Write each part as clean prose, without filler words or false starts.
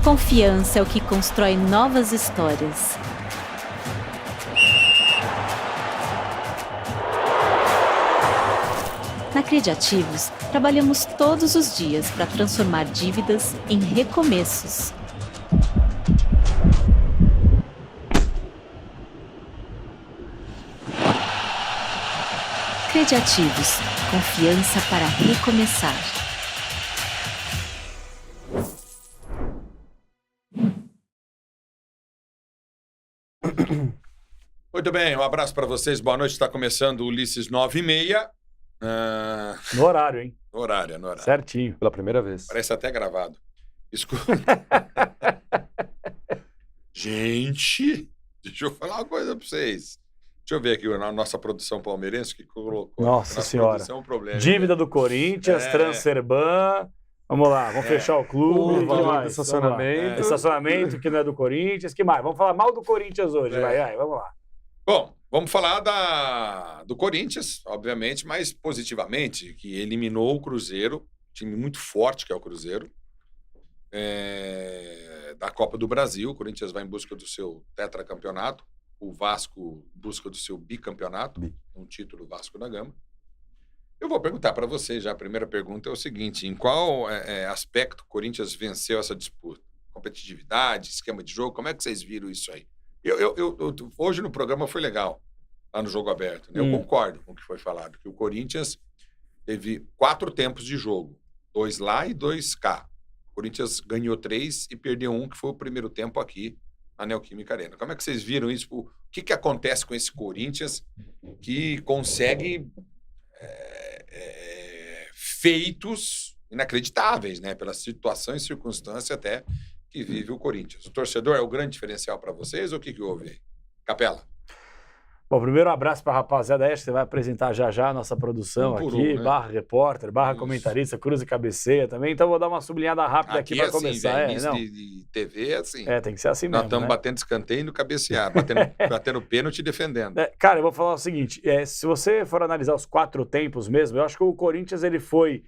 Confiança é o que constrói novas histórias. Na Crediativos, trabalhamos todos os dias para transformar dívidas em recomeços. Crediativos, confiança para recomeçar. Muito bem, um abraço para vocês, boa noite, está começando o Ulisses 9h30. No horário, hein? No horário. Certinho. Pela primeira vez. Parece até gravado. Escuta. Gente, deixa eu falar uma coisa para vocês. Deixa eu ver aqui a nossa produção palmeirense que colocou. Nossa Senhora. Um problema, dívida do Corinthians, Transferban. Vamos lá, vamos fechar o clube. Valor do estacionamento. Estacionamento que não é do Corinthians. Que mais? Vamos falar mal do Corinthians hoje. Vai, vamos lá. Bom, vamos falar do Corinthians, obviamente, mas positivamente, que eliminou o Cruzeiro, time muito forte que é o Cruzeiro, da Copa do Brasil. O Corinthians vai em busca do seu tetracampeonato, o Vasco em busca do seu bicampeonato, um título Vasco da Gama. Eu vou perguntar para vocês já, a primeira pergunta é o seguinte, em qual aspecto o Corinthians venceu essa disputa? Competitividade, esquema de jogo, como é que vocês viram isso aí? Hoje no programa foi legal, lá no Jogo Aberto, né? Eu concordo com o que foi falado, que o Corinthians teve 4 tempos de jogo, 2 lá e 2 cá. O Corinthians ganhou 3 e perdeu 1, que foi o primeiro tempo aqui na Neoquímica Arena. Como é que vocês viram isso? O que acontece com esse Corinthians que consegue feitos inacreditáveis, né? Pela situação e circunstância até que vive o Corinthians. O torcedor é o grande diferencial para vocês ou o que houve aí? Capela. Bom, primeiro um abraço para a rapaziada aí, você vai apresentar já a nossa produção aqui, né? barra repórter, barra comentarista, cruz e cabeceia também, então vou dar uma sublinhada rápida aqui para começar. De TV é assim. Tem que ser assim mesmo. Nós estamos batendo escanteio no cabecear, batendo pênalti e defendendo. Cara, eu vou falar o seguinte, se você for analisar os 4 tempos mesmo, eu acho que o Corinthians ele foi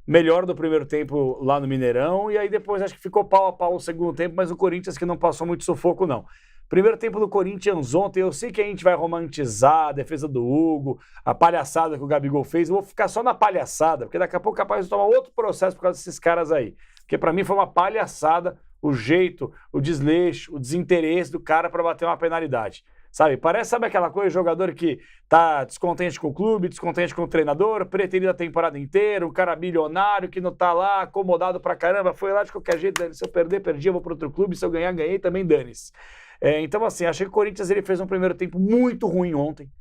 melhor do primeiro tempo lá no Mineirão, e aí depois acho que ficou pau a pau o segundo tempo, mas o Corinthians que não passou muito sufoco, não. Primeiro tempo do Corinthians ontem, eu sei que a gente vai romantizar a defesa do Hugo, a palhaçada que o Gabigol fez, eu vou ficar só na palhaçada, porque daqui a pouco é capaz de tomar outro processo por causa desses caras aí. Porque pra mim foi uma palhaçada o jeito, o desleixo, o desinteresse do cara pra bater uma penalidade. Sabe aquela coisa, jogador que tá descontente com o clube, descontente com o treinador, preterido a temporada inteira, um cara bilionário que não tá lá, acomodado pra caramba, foi lá de qualquer jeito, se eu perder, perdi, eu vou pro outro clube, se eu ganhar, ganhei, também dane-se. Então, assim, achei que o Corinthians ele fez um primeiro tempo muito ruim ontem.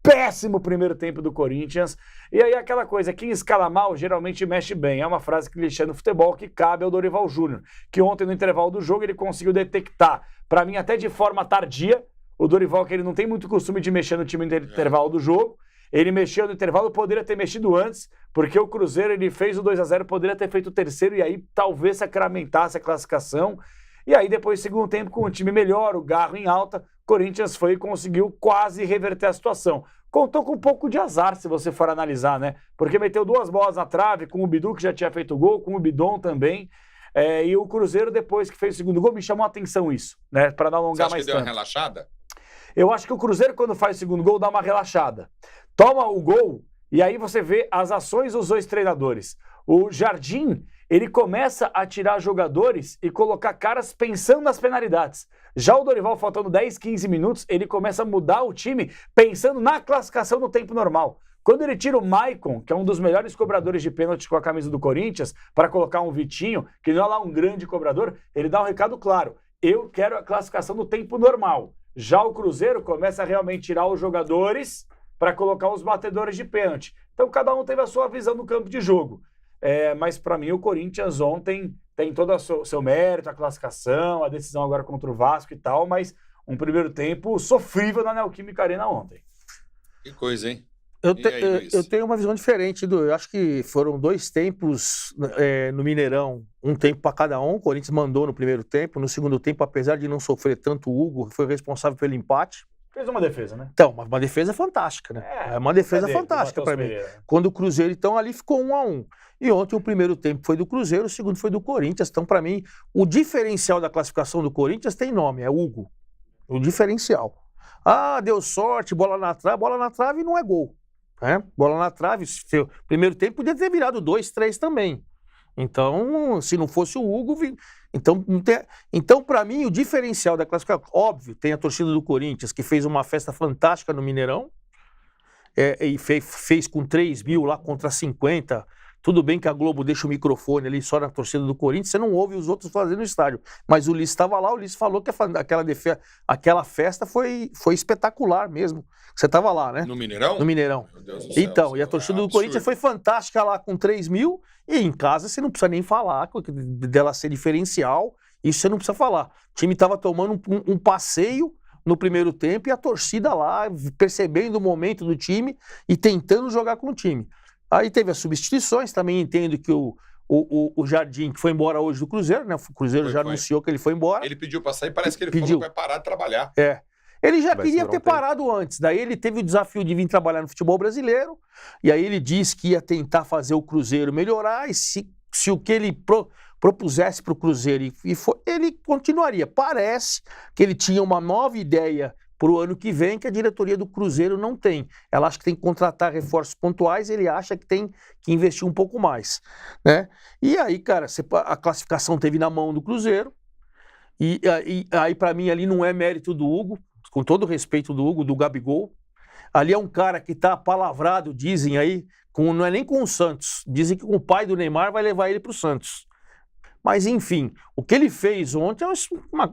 Péssimo primeiro tempo do Corinthians. E aí aquela coisa, quem escala mal geralmente mexe bem. É uma frase clichê no futebol que cabe ao Dorival Júnior, que ontem no intervalo do jogo ele conseguiu detectar, pra mim até de forma tardia, o Dorival, que ele não tem muito costume de mexer no time no intervalo do jogo, ele mexeu no intervalo, poderia ter mexido antes, porque o Cruzeiro ele fez o 2-0, poderia ter feito o terceiro e aí talvez sacramentasse a classificação. E aí depois, segundo tempo, com o time melhor, o Garro em alta, Corinthians foi e conseguiu quase reverter a situação. Contou com um pouco de azar, se você for analisar, né? Porque meteu 2 bolas na trave, com o Bidu, que já tinha feito o gol, com o Bidon também. E o Cruzeiro, depois que fez o segundo gol, me chamou a atenção isso, né? Para não alongar mais tanto. Você acha que deu uma relaxada? Eu acho que o Cruzeiro, quando faz o segundo gol, dá uma relaxada. Toma o gol, e aí você vê as ações dos 2 treinadores. O Jardim, ele começa a tirar jogadores e colocar caras pensando nas penalidades. Já o Dorival, faltando 10, 15 minutos, ele começa a mudar o time pensando na classificação no tempo normal. Quando ele tira o Maicon, que é um dos melhores cobradores de pênalti com a camisa do Corinthians, para colocar um Vitinho, que não é lá um grande cobrador, ele dá um recado claro. Eu quero a classificação no tempo normal. Já o Cruzeiro começa a realmente tirar os jogadores para colocar os batedores de pênalti. Então cada um teve a sua visão no campo de jogo. Mas para mim o Corinthians ontem tem todo o seu mérito, a classificação, a decisão agora contra o Vasco e tal, mas um primeiro tempo sofrível na Neoquímica Arena ontem. Que coisa, hein? Eu tenho uma visão diferente, eu acho que foram 2 tempos no Mineirão, um tempo para cada um. O Corinthians mandou no primeiro tempo, no segundo tempo, apesar de não sofrer tanto, o Hugo foi responsável pelo empate. Fez uma defesa, né? Então, uma defesa fantástica, né? É uma defesa fantástica para mim. Quando o Cruzeiro, então, ali ficou 1-1. E ontem o primeiro tempo foi do Cruzeiro, o segundo foi do Corinthians. Então, para mim, o diferencial da classificação do Corinthians tem nome, é Hugo. O diferencial. Ah, deu sorte, bola na trave não é gol. Né? Bola na trave, primeiro tempo podia ter virado 2-3 também. Então, se não fosse o Hugo... Então, para mim, o diferencial da classificação... Óbvio, tem a torcida do Corinthians, que fez uma festa fantástica no Mineirão, e fez com 3 mil lá contra 50. Tudo bem que a Globo deixa o microfone ali só na torcida do Corinthians, você não ouve os outros fazendo no estádio. Mas o Ulisses estava lá, o Ulisses falou que aquela festa foi espetacular mesmo. Você estava lá, né? No Mineirão? No Mineirão. Meu Deus do céu, então, e a torcida do Corinthians foi fantástica lá com 3 mil, e em casa você não precisa nem falar dela ser diferencial, isso você não precisa falar. O time estava tomando um passeio no primeiro tempo e a torcida lá percebendo o momento do time e tentando jogar com o time. Aí teve as substituições, também entendo que o Jardim, que foi embora hoje do Cruzeiro, né? O Cruzeiro já anunciou que ele foi embora. Ele pediu para sair, parece que ele falou que vai parar de trabalhar. Ele já queria ter parado antes, daí ele teve o desafio de vir trabalhar no futebol brasileiro, e aí ele disse que ia tentar fazer o Cruzeiro melhorar, e se o que ele propusesse para o Cruzeiro, ele continuaria. Parece que ele tinha uma nova ideia para o ano que vem, que a diretoria do Cruzeiro não tem. Ela acha que tem que contratar reforços pontuais, ele acha que tem que investir um pouco mais. Né? E aí, cara, a classificação teve na mão do Cruzeiro, e aí para mim ali não é mérito do Hugo, com todo o respeito do Hugo, do Gabigol. Ali é um cara que está apalavrado, dizem aí, não é nem com o Santos, dizem que com o pai do Neymar vai levar ele para o Santos. Mas, enfim, o que ele fez ontem é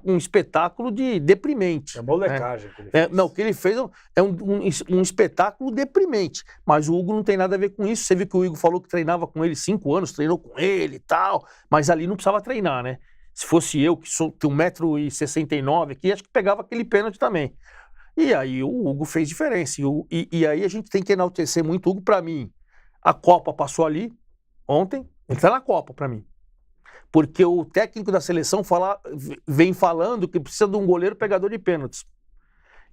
um espetáculo deprimente. É molecagem que ele fez. Não, o que ele fez é um espetáculo deprimente. Mas o Hugo não tem nada a ver com isso. Você viu que o Hugo falou que treinava com ele 5 anos, treinou com ele e tal, mas ali não precisava treinar, né? Se fosse eu, que tenho 1,69 m aqui, acho que pegava aquele pênalti também. E aí o Hugo fez diferença. E aí a gente tem que enaltecer muito o Hugo. Para mim, a Copa passou ali ontem, ele está na Copa para mim. Porque o técnico da seleção vem falando que precisa de um goleiro pegador de pênaltis.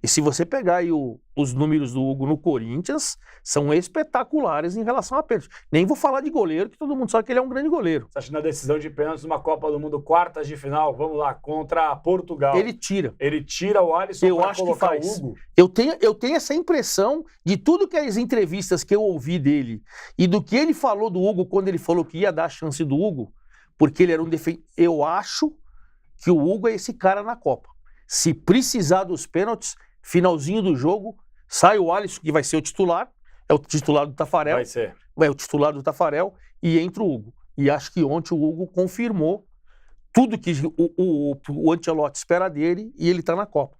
E se você pegar aí os números do Hugo no Corinthians, são espetaculares em relação a pênaltis. Nem vou falar de goleiro, que todo mundo sabe que ele é um grande goleiro. Você acha que na decisão de pênaltis numa Copa do Mundo, quartas de final, vamos lá, contra Portugal. Ele tira. Ele tira o Alisson para colocar o Hugo? Eu tenho essa impressão de tudo que as entrevistas que eu ouvi dele e do que ele falou do Hugo quando ele falou que ia dar a chance do Hugo, porque ele era um defensor. Eu acho que o Hugo é esse cara na Copa. Se precisar dos pênaltis, finalzinho do jogo, sai o Alisson, que vai ser o titular, é o titular do Tafarel. Vai ser. É o titular do Tafarel, e entra o Hugo. E acho que ontem o Hugo confirmou tudo que o Ancelotti espera dele, e ele está na Copa.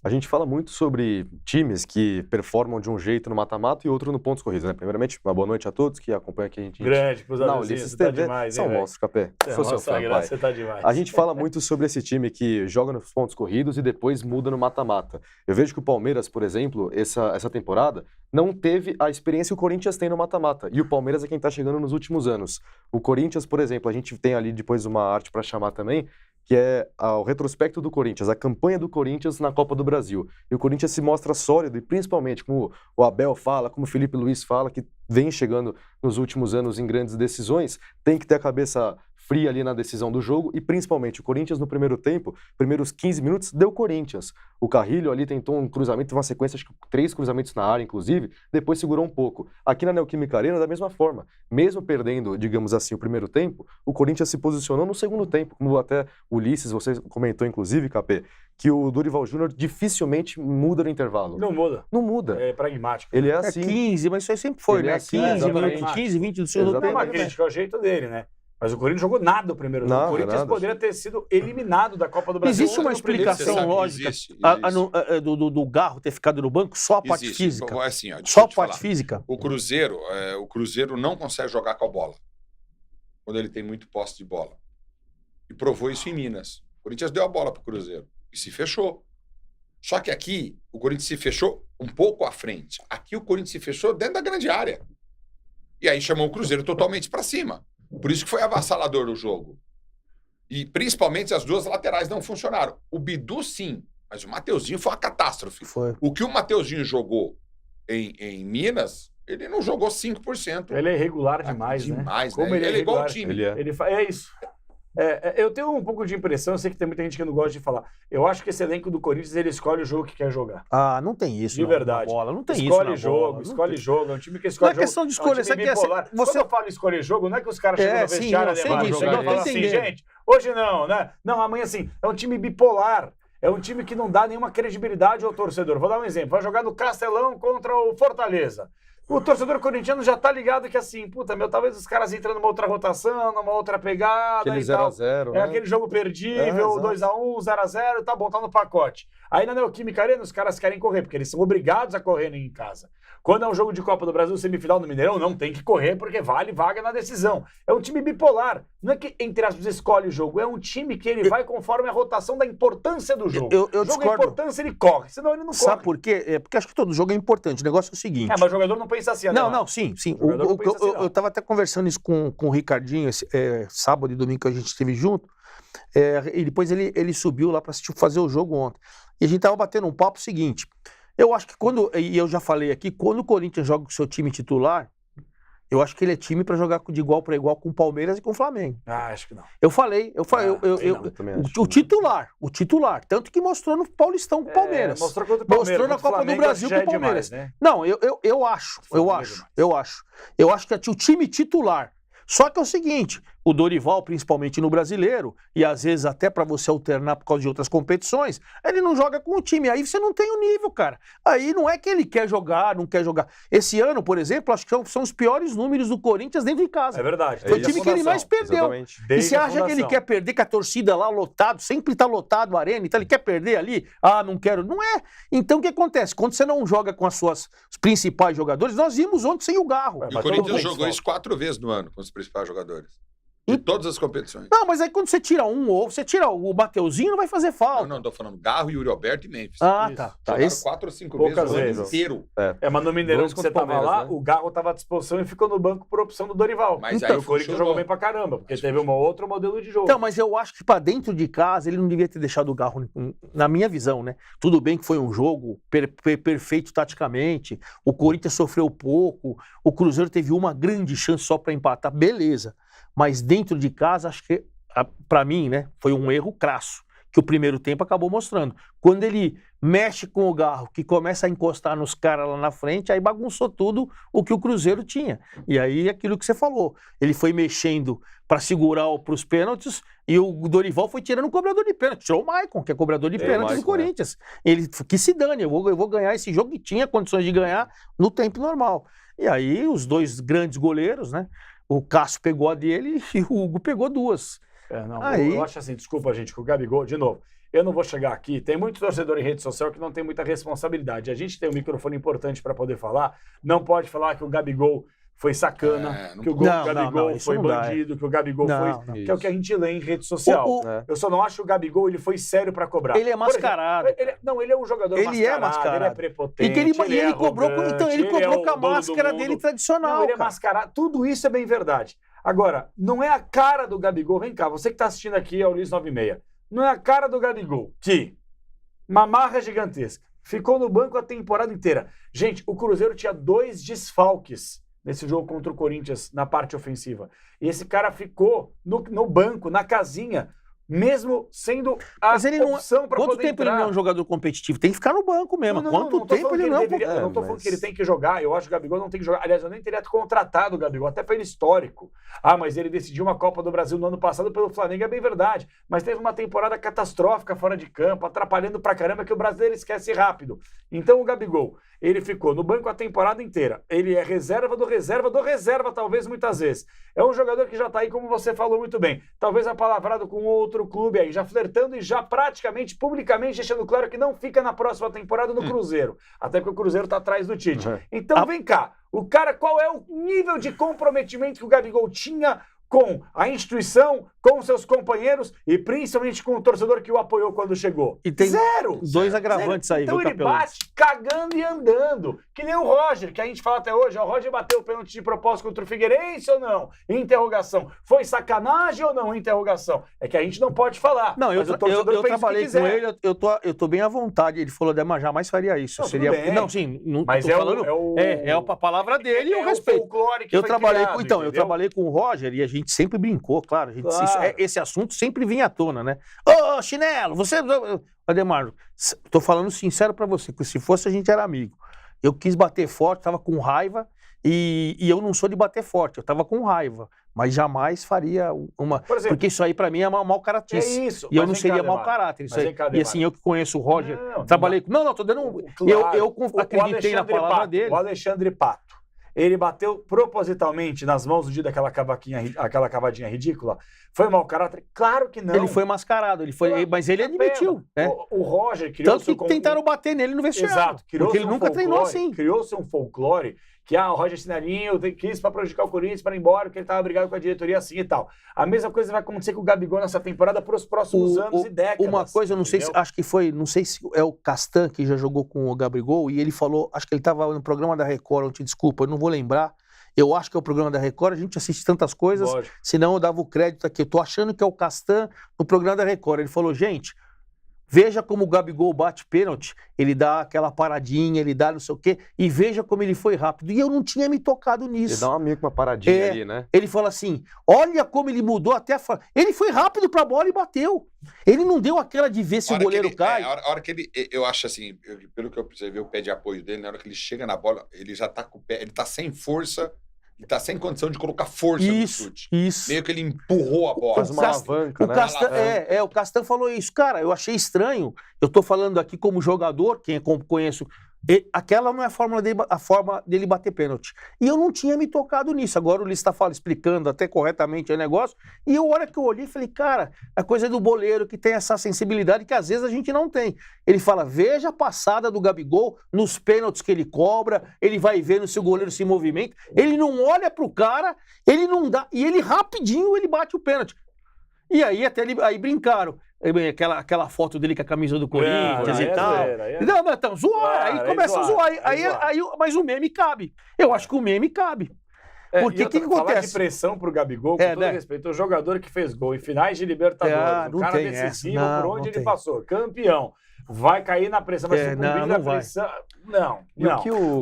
A gente fala muito sobre times que performam de um jeito no mata-mata e outro no pontos corridos, né? Primeiramente, uma boa noite a todos que acompanham aqui a gente. Grande, pros Não, Ulisses TV, tá demais, são monstros, Capé. Sou seu fã, pai. Você tá demais. A gente fala muito sobre esse time que joga nos pontos corridos e depois muda no mata-mata. Eu vejo que o Palmeiras, por exemplo, essa temporada, não teve a experiência que o Corinthians tem no mata-mata. E o Palmeiras é quem tá chegando nos últimos anos. O Corinthians, por exemplo, a gente tem ali depois uma arte para chamar também, que é o retrospecto do Corinthians, a campanha do Corinthians na Copa do Brasil. E o Corinthians se mostra sólido e principalmente, como o Abel fala, como o Felipe Luiz fala, que vem chegando nos últimos anos em grandes decisões, tem que ter a cabeça fria ali na decisão do jogo e principalmente o Corinthians no primeiro tempo, primeiros 15 minutos, deu Corinthians. O Carrilho ali tentou um cruzamento, uma sequência, acho que 3 cruzamentos na área, inclusive, depois segurou um pouco. Aqui na Neoquímica Arena, da mesma forma. Mesmo perdendo, digamos assim, o primeiro tempo, o Corinthians se posicionou no segundo tempo, como até o Ulisses, você comentou, inclusive, Capê, que o Dorival Júnior dificilmente muda no intervalo. Não muda. Não muda. É pragmático. Ele é assim. 15, mas isso aí sempre foi, né? 15, 20 do segundo tempo. Uma crítica, é o jeito dele, né? Mas o Corinthians jogou nada no primeiro jogo. O Corinthians poderia ter sido eliminado da Copa do Brasil. Existe uma explicação lógica do Garro ter ficado no banco? Só a parte física. Assim, só a parte física. O Cruzeiro não consegue jogar com a bola quando ele tem muito posse de bola. E provou isso em Minas. O Corinthians deu a bola para o Cruzeiro e se fechou. Só que aqui o Corinthians se fechou um pouco à frente. Aqui o Corinthians se fechou dentro da grande área. E aí chamou o Cruzeiro totalmente para cima. Por isso que foi avassalador o jogo. E principalmente as duas laterais não funcionaram. O Bidu, sim. Mas o Mateuzinho foi uma catástrofe. Foi. O que o Mateuzinho jogou em Minas, ele não jogou 5%. Ele é irregular demais, né? Demais, Como né? ele é igual irregular. o time. Ele é. É isso. Eu tenho um pouco de impressão, eu sei que tem muita gente que não gosta de falar. Eu acho que esse elenco do Corinthians, ele escolhe o jogo que quer jogar. Ah, não tem isso. De não, verdade. na bola. Não tem escolhe isso. Na bola. Escolhe jogo. É um time que Não escolhe é questão de escolha. jogo. É um time bipolar. Você... Quando eu falo escolher jogo, não é que os caras chegam no sim, vestiário eu sei animados. disso, Chegam eu e tô falam assim, entendendo. gente, hoje não, né? Não, amanhã sim. É um time bipolar. É um time que não dá nenhuma credibilidade ao torcedor. Vou dar um exemplo. Vai jogar no Castelão contra o Fortaleza. O torcedor corintiano já tá ligado que assim, puta, talvez os caras entrem numa outra rotação, numa outra pegada Aquele e tal. 0x0, É aquele jogo perdível, exato. 2x1, 0x0, tá bom, tá no pacote. Aí na Neoquímica Arena os caras querem correr, porque eles são obrigados a correr em casa. Quando é um jogo de Copa do Brasil, semifinal no Mineirão, não tem que correr, porque vale vaga na decisão. É um time bipolar. Não é que, entre aspas, escolhe o jogo. É um time que ele vai conforme a rotação da importância do jogo. Eu o jogo discordo. é importância, ele corre. Senão ele não corre. Sabe por quê? Porque acho que todo jogo é importante. O negócio é o seguinte. Mas o jogador não pensa assim, Não, sim. O jogador não pensa assim, não. Eu tava até conversando isso com o Ricardinho, sábado e domingo que a gente esteve junto, e depois ele subiu lá para fazer o jogo ontem. E a gente tava batendo um papo seguinte, eu acho que e eu já falei aqui, quando o Corinthians joga com o seu time titular, eu acho que ele é time para jogar de igual para igual com o Palmeiras e com o Flamengo. Acho que não. Eu falei, o titular, tanto que mostrou no Paulistão com o Palmeiras. Mostrou contra o Palmeiras. Mostrou na Copa do Brasil com o Palmeiras. Demais, né? Não, eu acho que o time titular. Só que é o seguinte, o Dorival, principalmente no Brasileiro, e às vezes até para você alternar por causa de outras competições, ele não joga com o time. Aí você não tem o nível, cara. Aí não é que ele quer jogar, não quer jogar. Esse ano, por exemplo, acho que são os piores números do Corinthians dentro de casa. É verdade. Foi o time que ele mais perdeu. Exatamente. E você acha que ele quer perder com a torcida lá lotado, sempre tá lotado a arena, então ele quer perder ali? Ah, não quero. Não é. Então o que acontece? Quando você não joga com os principais jogadores, nós vimos ontem sem o Garro. E o Corinthians jogou isso 4 vezes no ano com os principais jogadores. De todas as competições. Não, mas aí quando você tira ou você tira o Mateuzinho, não vai fazer falta. Não, tô falando Garro, Yuri Alberto e Memphis. Ah, tá. Jogaram 4 ou 5 vezes Poucas o ano vezes. inteiro. Mas no Mineirão Dois que você contra o tava lá, Palmeiras, né? o Garro tava à disposição e ficou no banco por opção do Dorival. Mas Então, aí o Corinthians funcionou. jogou bem pra caramba, porque teve um outro modelo de jogo. Então, mas eu acho que pra dentro de casa ele não devia ter deixado o Garro, na minha visão, né? Tudo bem que foi um jogo perfeito taticamente, o Corinthians sofreu pouco, o Cruzeiro teve uma grande chance só pra empatar, beleza. Mas dentro de casa, acho que, pra mim, né, foi um erro crasso, que o primeiro tempo acabou mostrando. Quando ele mexe com o Garro, que começa a encostar nos caras lá na frente, aí bagunçou tudo o que o Cruzeiro tinha. E aí, aquilo que você falou, ele foi mexendo para segurar para os pênaltis e o Dorival foi tirando o cobrador de pênalti. Tirou o Maicon, que é cobrador de pênalti do Corinthians. Ele, que se dane, eu vou ganhar esse jogo, e tinha condições de ganhar no tempo normal. E aí, os dois grandes goleiros, né? O Cássio pegou a dele e o Hugo pegou 2. Eu acho assim, desculpa, gente, que o Gabigol, de novo, eu não vou chegar aqui, tem muito torcedor em rede social que não tem muita responsabilidade. A gente tem um microfone importante para poder falar, não pode falar que o Gabigol foi sacana, que o Gabigol foi bandido, que o Gabigol foi... Que é o que a gente lê em rede social. Eu só não acho que o Gabigol ele foi sério pra cobrar. Ele é mascarado. Ele é um jogador mascarado, ele é prepotente, ele cobrou, então ele cobrou com a máscara dele tradicional. Não, ele é mascarado. Tudo isso é bem verdade. Agora, não é a cara do Gabigol... Vem cá, você que tá assistindo aqui é o Luiz 96. Não é a cara do Gabigol que... Uma marra gigantesca. Ficou no banco a temporada inteira. Gente, o Cruzeiro tinha 2 desfalques nesse jogo contra o Corinthians na parte ofensiva. E esse cara ficou no banco, na casinha, mesmo sendo a opção para poder Quanto tempo entrar. ele não é um jogador competitivo? Tem que ficar no banco mesmo. Quanto tempo ele não... Eu não tô falando que ele tem que jogar. Eu acho que o Gabigol não tem que jogar. Aliás, eu nem teria contratado o Gabigol, até pelo histórico. Mas ele decidiu uma Copa do Brasil no ano passado pelo Flamengo, é bem verdade. Mas teve uma temporada catastrófica fora de campo, atrapalhando pra caramba, que o brasileiro esquece rápido. Então o Gabigol, ele ficou no banco a temporada inteira. Ele é reserva do reserva, talvez, muitas vezes. É um jogador que já tá aí, como você falou muito bem. Talvez apalavrado com outro clube aí, já flertando e já praticamente, publicamente, deixando claro que não fica na próxima temporada no Cruzeiro. Até porque o Cruzeiro tá atrás do Tite. Então, vem cá. O cara, qual é o nível de comprometimento que o Gabigol tinha com a instituição, com seus companheiros e principalmente com o torcedor que o apoiou quando chegou. E tem zero! Dois agravantes aí, então viu, ele Capelão? bate cagando e andando. Que nem o Roger, que a gente fala até hoje. O Roger bateu o pênalti de propósito contra o Figueirense ou não? Interrogação. Foi sacanagem ou não? Interrogação. É que a gente não pode falar. Não, eu trabalhei com quiser. ele, eu tô bem à vontade. Ele falou, Demar, jamais faria isso. Não, seria... tudo bem. Não, sim, não mas tô falando. É a palavra dele e eu respeito. Eu trabalhei criado, com, então, eu trabalhei com o Roger e a gente sempre brincou, claro. Esse assunto sempre vinha à tona, né? Ô, Chinelo, você... Ademar, tô falando sincero pra você, que se fosse a gente era amigo. Eu quis bater forte, tava com raiva e eu não sou de bater forte, eu tava com raiva. Mas jamais faria uma... Por exemplo, porque isso aí pra mim é mau caratice. É isso. E eu não seria mau caráter. Isso aí. E assim, eu que conheço o Roger, trabalhei com... Não, tô dando... Claro, eu acreditei na palavra Pato, dele. O Alexandre Pato. Ele bateu propositalmente nas mãos do dia daquela aquela cavadinha ridícula? Foi mau caráter? Claro que não. Ele foi mascarado, mas ele admitiu. Né? O Roger criou... Tanto que tentaram bater nele no vestiário. Exato. Porque ele nunca treinou assim. Criou-se um folclore que o Roger Sinalinho quis para prejudicar o Corinthians, para ir embora, porque ele estava brigado com a diretoria assim e tal. A mesma coisa vai acontecer com o Gabigol nessa temporada para os próximos anos e décadas. Uma coisa, eu não sei se, acho que foi, não sei se é o Castan que já jogou com o Gabigol, e ele falou, acho que ele estava no programa da Record, ontem, desculpa, eu não vou lembrar. Eu acho que é o programa da Record, a gente assiste tantas coisas, lógico. Senão eu dava o crédito aqui. Eu tô achando que é o Castan no programa da Record. Ele falou, gente, veja como o Gabigol bate pênalti, ele dá aquela paradinha, ele dá não sei o quê, e veja como ele foi rápido. E eu não tinha me tocado nisso. Ele dá meio que uma paradinha ali, né? Ele fala assim, olha como ele mudou até a... Ele foi rápido pra bola e bateu. Ele não deu aquela de ver se o goleiro cai. A hora que ele... Eu acho assim, pelo que eu observei o pé de apoio dele, na hora que ele chega na bola, ele já tá com o pé... Ele tá sem força... Ele tá sem condição de colocar força no chute. Isso. Meio que ele empurrou a bola. Faz uma alavanca, né? O Castan falou isso. Cara, eu achei estranho. Eu tô falando aqui como jogador, quem conheço... Aquela não é a forma dele bater pênalti. E eu não tinha me tocado nisso. Agora o Ulisses está explicando até corretamente o negócio. E a hora que eu olhei, falei, cara, a coisa do boleiro que tem essa sensibilidade que às vezes a gente não tem. Ele fala, veja a passada do Gabigol nos pênaltis que ele cobra, ele vai vendo se o goleiro se movimenta. Ele não olha pro cara, ele não dá. E ele rapidinho ele bate o pênalti. E aí até aí brincaram. Aquela foto dele com a camisa do Corinthians e tal. Não, então, zoar. Aí começa a zoar. Mas o meme cabe. Eu acho que o meme cabe. Porque o que acontece? Falar de pressão pro Gabigol, com todo respeito, o jogador que fez gol em finais de Libertadores, o cara decisivo por onde ele passou, campeão, vai cair na pressão, vai sucumbir na pressão. Não.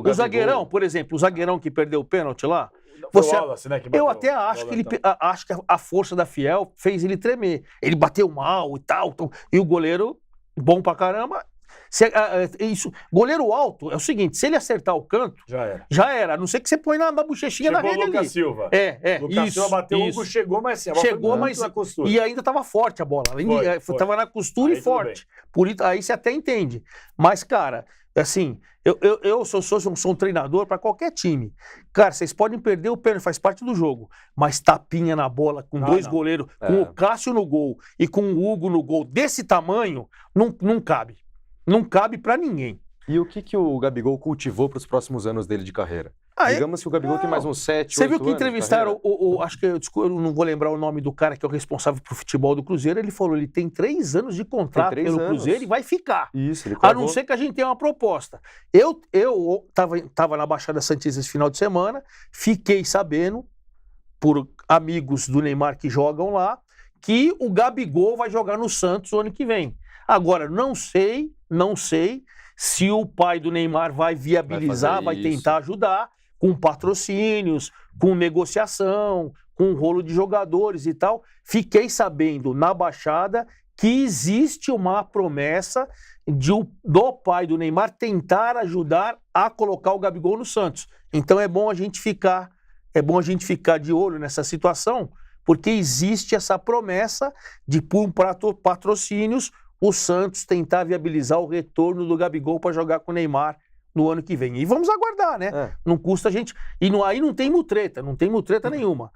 O zagueirão, por exemplo, o zagueirão que perdeu o pênalti lá, Wallace, né, eu até acho que acho que a força da Fiel fez ele tremer. Ele bateu mal e tal. E o goleiro, bom pra caramba. Goleiro alto é o seguinte: se ele acertar o canto, já era. A não ser que você põe na bochechinha da rede ali. Lucas Silva. Lucas Silva bateu, o Hugo chegou, mas assim, na costura. E ainda tava forte a bola. Tava na costura aí, e forte. Aí você até entende. Mas, cara, assim, eu sou um treinador para qualquer time. Cara, vocês podem perder o pênalti, faz parte do jogo. Mas tapinha na bola, com dois goleiros, com o Cássio no gol e com o Hugo no gol desse tamanho, não cabe. Não cabe pra ninguém. E o que o Gabigol cultivou para os próximos anos dele de carreira? Digamos que o Gabigol tem mais uns 7, 8 anos. Você viu que entrevistaram acho que eu não vou lembrar o nome do cara que é o responsável pro futebol do Cruzeiro, ele falou, ele tem 3 anos de contrato pelo Cruzeiro e vai ficar. Isso, ele a não ser que a gente tenha uma proposta. Eu tava na Baixada Santista esse final de semana, fiquei sabendo, por amigos do Neymar que jogam lá, que o Gabigol vai jogar no Santos o ano que vem. Agora, não sei se o pai do Neymar vai viabilizar, vai tentar ajudar com patrocínios, com negociação, com rolo de jogadores e tal. Fiquei sabendo na Baixada que existe uma promessa do pai do Neymar tentar ajudar a colocar o Gabigol no Santos. Então é bom a gente ficar de olho nessa situação, porque existe essa promessa de, por patrocínios, o Santos tentar viabilizar o retorno do Gabigol para jogar com o Neymar no ano que vem. E vamos aguardar, né? Não custa a gente... Aí não tem mutreta nenhuma.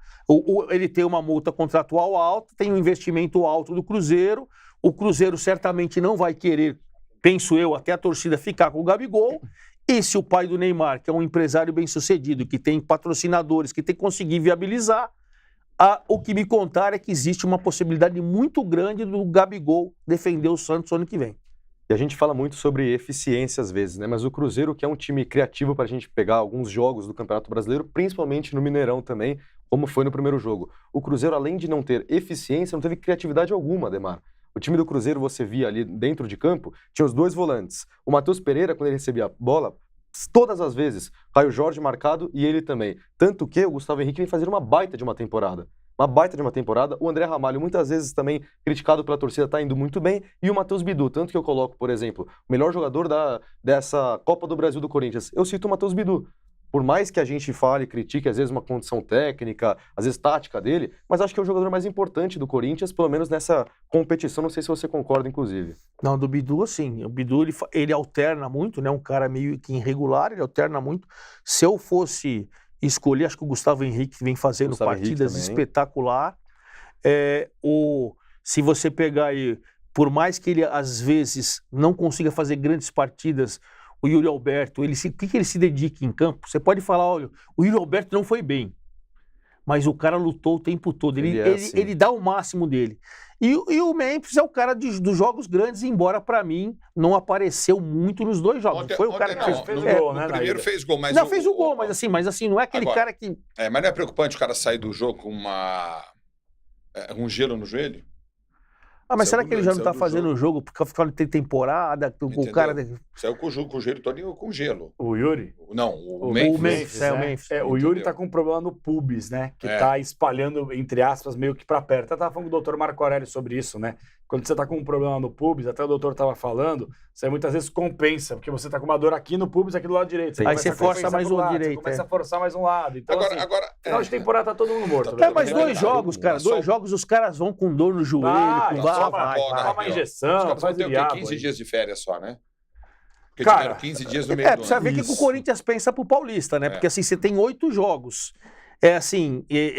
Ele tem uma multa contratual alta, tem um investimento alto do Cruzeiro, o Cruzeiro certamente não vai querer, penso eu, até a torcida ficar com o Gabigol, e se o pai do Neymar, que é um empresário bem-sucedido, que tem patrocinadores, que tem que conseguir viabilizar, O que me contaram é que existe uma possibilidade muito grande do Gabigol defender o Santos ano que vem. E a gente fala muito sobre eficiência às vezes, né? Mas o Cruzeiro, que é um time criativo para a gente pegar alguns jogos do Campeonato Brasileiro, principalmente no Mineirão também, como foi no primeiro jogo. O Cruzeiro, além de não ter eficiência, não teve criatividade alguma, Ademar. O time do Cruzeiro, você via ali dentro de campo, tinha os 2 volantes. O Matheus Pereira, quando ele recebia a bola, todas as vezes, Caio Jorge marcado e ele também. Tanto que o Gustavo Henrique vem fazer uma baita de uma temporada. Uma baita de uma temporada. O André Ramalho, muitas vezes também criticado pela torcida, está indo muito bem. E o Matheus Bidu, tanto que eu coloco, por exemplo, o melhor jogador dessa Copa do Brasil do Corinthians. Eu cito o Matheus Bidu. Por mais que a gente fale, critique, às vezes, uma condição técnica, às vezes tática dele, mas acho que é o jogador mais importante do Corinthians, pelo menos nessa competição. Não sei se você concorda, inclusive. Não, do Bidu, assim. O Bidu, ele alterna muito, né? Um cara meio que irregular, ele alterna muito. Se eu fosse escolher, acho que o Gustavo Henrique vem fazendo partidas espetacular. Se você pegar aí, por mais que ele, às vezes, não consiga fazer grandes partidas, o Yuri Alberto, o que ele se dedica em campo? Você pode falar, olha, o Yuri Alberto não foi bem, mas o cara lutou o tempo todo, ele dá o máximo dele. E o Memphis é o cara dos jogos grandes, embora para mim não apareceu muito nos 2 jogos. Ontem, foi o cara que fez gol, né? Primeiro fez gol, mas... Não, fez o gol, mas assim, não é aquele agora, cara que... mas não é preocupante o cara sair do jogo com um gelo no joelho? Mas será que ele já não tá fazendo o jogo porque afinal tem temporada? O cara... Saiu com o joelho todo com gelo. O Yuri? Não, o Memphis. O Memphis. O Yuri tá com um problema no pubis, né? Que tá espalhando, entre aspas, meio que pra perto. Eu tava falando com o doutor Marco Aurélio sobre isso, né? Quando você tá com um problema no pubis, até o doutor tava falando, você muitas vezes compensa, porque você tá com uma dor aqui no pubis, aqui do lado direito. Aí você força mais o direito. Você começa a forçar mais um lado. Então, agora final de temporada tá todo mundo morto. Mas 2 jogos, cara. 2 jogos os caras vão com dor no joelho, toma uma injeção, faz o diabo. 15 dias de férias só, né? Porque tiveram 15 dias no meio do ano. Precisa ver o que o Corinthians pensa pro Paulista, né? Porque assim, você tem 8 jogos.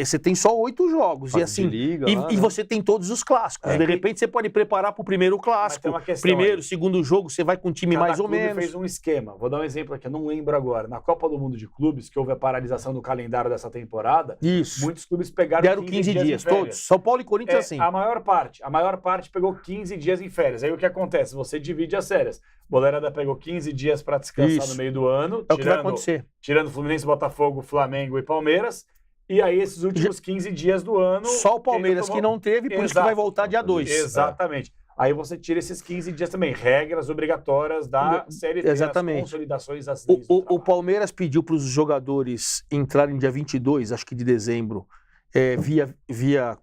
Você tem só 8 jogos. Fase e assim, liga, e você tem todos os clássicos. De repente você pode preparar pro primeiro clássico. Primeiro, segundo jogo, você vai com um time mais ou menos. Fez um esquema. Vou dar um exemplo aqui, eu não lembro agora. Na Copa do Mundo de Clubes, que houve a paralisação do calendário dessa temporada, muitos clubes deram 15 dias todos. São Paulo e Corinthians, assim. A maior parte pegou 15 dias em férias. Aí o que acontece? Você divide as férias. Boleirada pegou 15 dias para descansar no meio do ano. É o que vai acontecer. Tirando Fluminense, Botafogo, Flamengo e Palmeiras. E aí, esses últimos 15 dias do ano... Só o Palmeiras que não teve, por isso que vai voltar dia 2. Exatamente. Aí você tira esses 15 dias também. Regras obrigatórias da Série D, as consolidações das leis o Palmeiras pediu para os jogadores entrarem dia 22, acho que de dezembro, via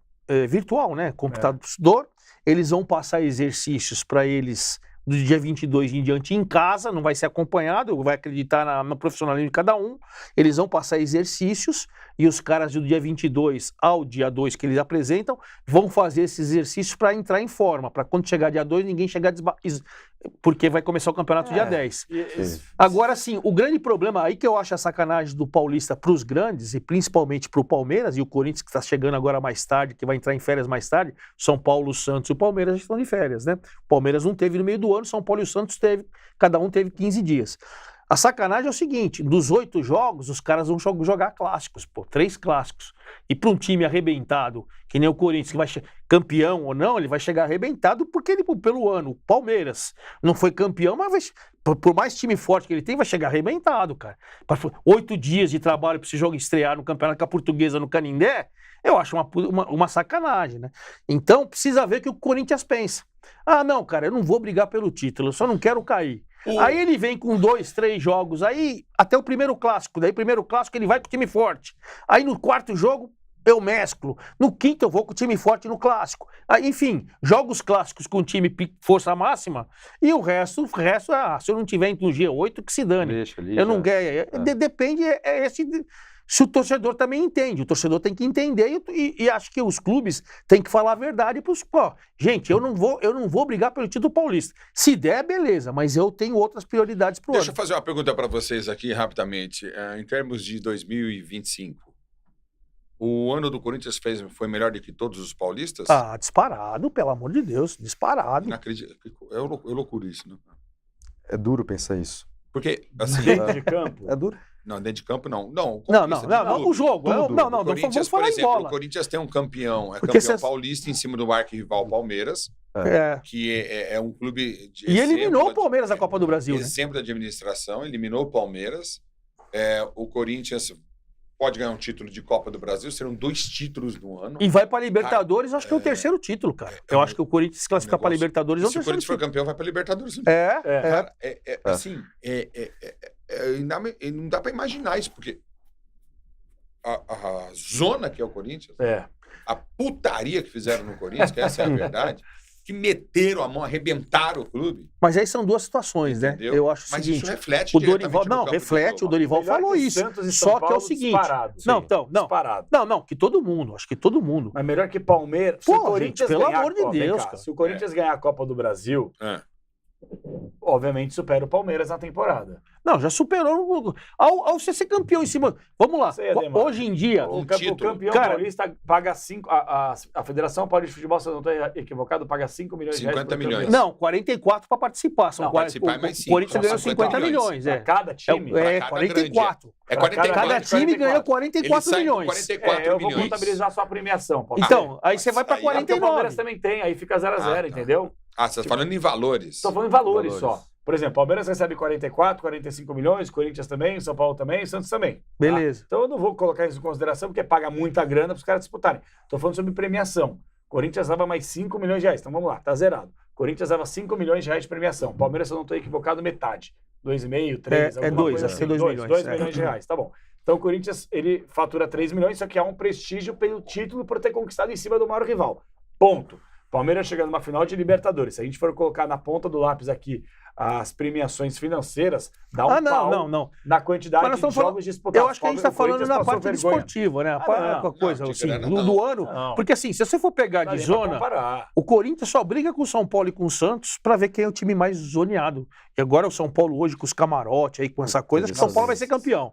virtual, né? Computador. Eles vão passar exercícios para eles do dia 22 em diante em casa, não vai ser acompanhado, vai acreditar no profissionalismo de cada um. Eles vão passar exercícios e os caras do dia 22 ao dia 2 que eles apresentam vão fazer esses exercícios para entrar em forma, para quando chegar dia 2 ninguém chegar porque vai começar o campeonato dia 10. Agora sim, o grande problema aí que eu acho a sacanagem do Paulista para os grandes e principalmente para o Palmeiras e o Corinthians que está chegando agora mais tarde, que vai entrar em férias mais tarde, São Paulo, o Santos e o Palmeiras já estão de férias, né? O Palmeiras não teve no meio do ano, São Paulo e o Santos cada um teve 15 dias. A sacanagem é o seguinte, dos 8 jogos, os caras vão jogar clássicos, 3 clássicos. E para um time arrebentado, que nem o Corinthians, que vai campeão ou não, ele vai chegar arrebentado porque ele, pelo ano, o Palmeiras não foi campeão, mas por mais time forte que ele tem, vai chegar arrebentado, cara. 8 dias de trabalho para esse jogo estrear no Campeonato com a Portuguesa no Canindé, eu acho uma sacanagem, né? Então, precisa ver o que o Corinthians pensa. Ah, não, cara, eu não vou brigar pelo título, eu só não quero cair. Aí ele vem com 2, 3 jogos, aí até o primeiro clássico, daí primeiro clássico ele vai com o time forte. Aí no 4º jogo eu mesclo, no 5º eu vou com o time forte no clássico. Aí, enfim, jogos clássicos com o time força máxima e o resto se eu não tiver no G8 que se dane. Deixa ali, eu não ganho, depende, se o torcedor também entende, o torcedor tem que entender e acho que os clubes têm que falar a verdade para os... Gente, eu não vou brigar pelo título paulista. Se der, beleza, mas eu tenho outras prioridades para o ano. Deixa eu fazer uma pergunta para vocês aqui rapidamente. Em termos de 2025, o ano do Corinthians foi melhor do que todos os paulistas? Disparado, pelo amor de Deus, disparado. Inacreditável. É loucura isso, né? É duro pensar isso. Porque, assim... Dentro de campo? É duro. Não, dentro de campo não. Não, o jogo. Vamos falar em bola. O Corinthians tem um campeão, Porque paulista em cima do arquirrival Palmeiras, que é um clube de e eliminou o Palmeiras da Copa do Brasil, né? Exemplo da administração, eliminou o Palmeiras. O Corinthians pode ganhar um título de Copa do Brasil, serão 2 títulos no ano. E vai para Libertadores, acho que é o 3º título, cara. Eu acho que o Corinthians se classificar para Libertadores é o 3º título. Se o Corinthians for campeão, vai para Libertadores. Cara, assim, não dá para imaginar isso, porque a zona que é o Corinthians, a putaria que fizeram no Corinthians, que essa é a verdade, que meteram a mão, arrebentaram o clube. Mas aí são 2 situações, entendeu? Eu acho o seguinte, isso reflete o Dorival, reflete, o Dorival falou isso. Só que é o seguinte, que todo mundo, acho que todo mundo. Mas melhor que Palmeiras, se o Corinthians pelo amor de Deus, cara. Se o Corinthians ganhar a Copa do Brasil, obviamente supera o Palmeiras na temporada. Não, já superou. Ao você ser campeão em cima. Vamos lá. Hoje em dia. O campeão paulista paga 5. A Federação Paulista de Futebol, se eu não estou equivocado, paga 5 milhões de reais. 50 milhões. Não, 44 para participar. São participar mais 5. O Corinthians ganhou 50 milhões. Cada time. 44. Cada time ganhou 44 milhões. Eu vou contabilizar só a premiação. Então, aí você vai para 49. O Palmeiras também tem, aí fica 0-0, entendeu? Você está falando em valores. Estou falando em valores só. Por exemplo, Palmeiras recebe 44, 45 milhões, Corinthians também, São Paulo também, Santos também. Beleza. Então eu não vou colocar isso em consideração, porque paga muita grana para os caras disputarem. Estou falando sobre premiação. Corinthians dava mais 5 milhões de reais. Então vamos lá, tá zerado. Corinthians dava 5 milhões de reais de premiação. Palmeiras, se eu não estou equivocado, metade. 2,5, 3, alguma coisa assim. 2 milhões. 2 milhões de reais, tá bom. Então o Corinthians, ele fatura 3 milhões, só que há um prestígio pelo título por ter conquistado em cima do maior rival. Ponto. Palmeiras chegando numa final de Libertadores. Se a gente for colocar na ponta do lápis aqui as premiações financeiras, dá um pau na quantidade de jogos disputados. Eu acho que a gente está falando na parte esportiva, né? A coisa assim, do ano. Não. Porque assim, se você for pegar de zona, o Corinthians só briga com o São Paulo e com o Santos para ver quem é o time mais zoneado. E agora o São Paulo hoje com os camarotes aí, com essa coisa, acho que o São Paulo vai ser campeão.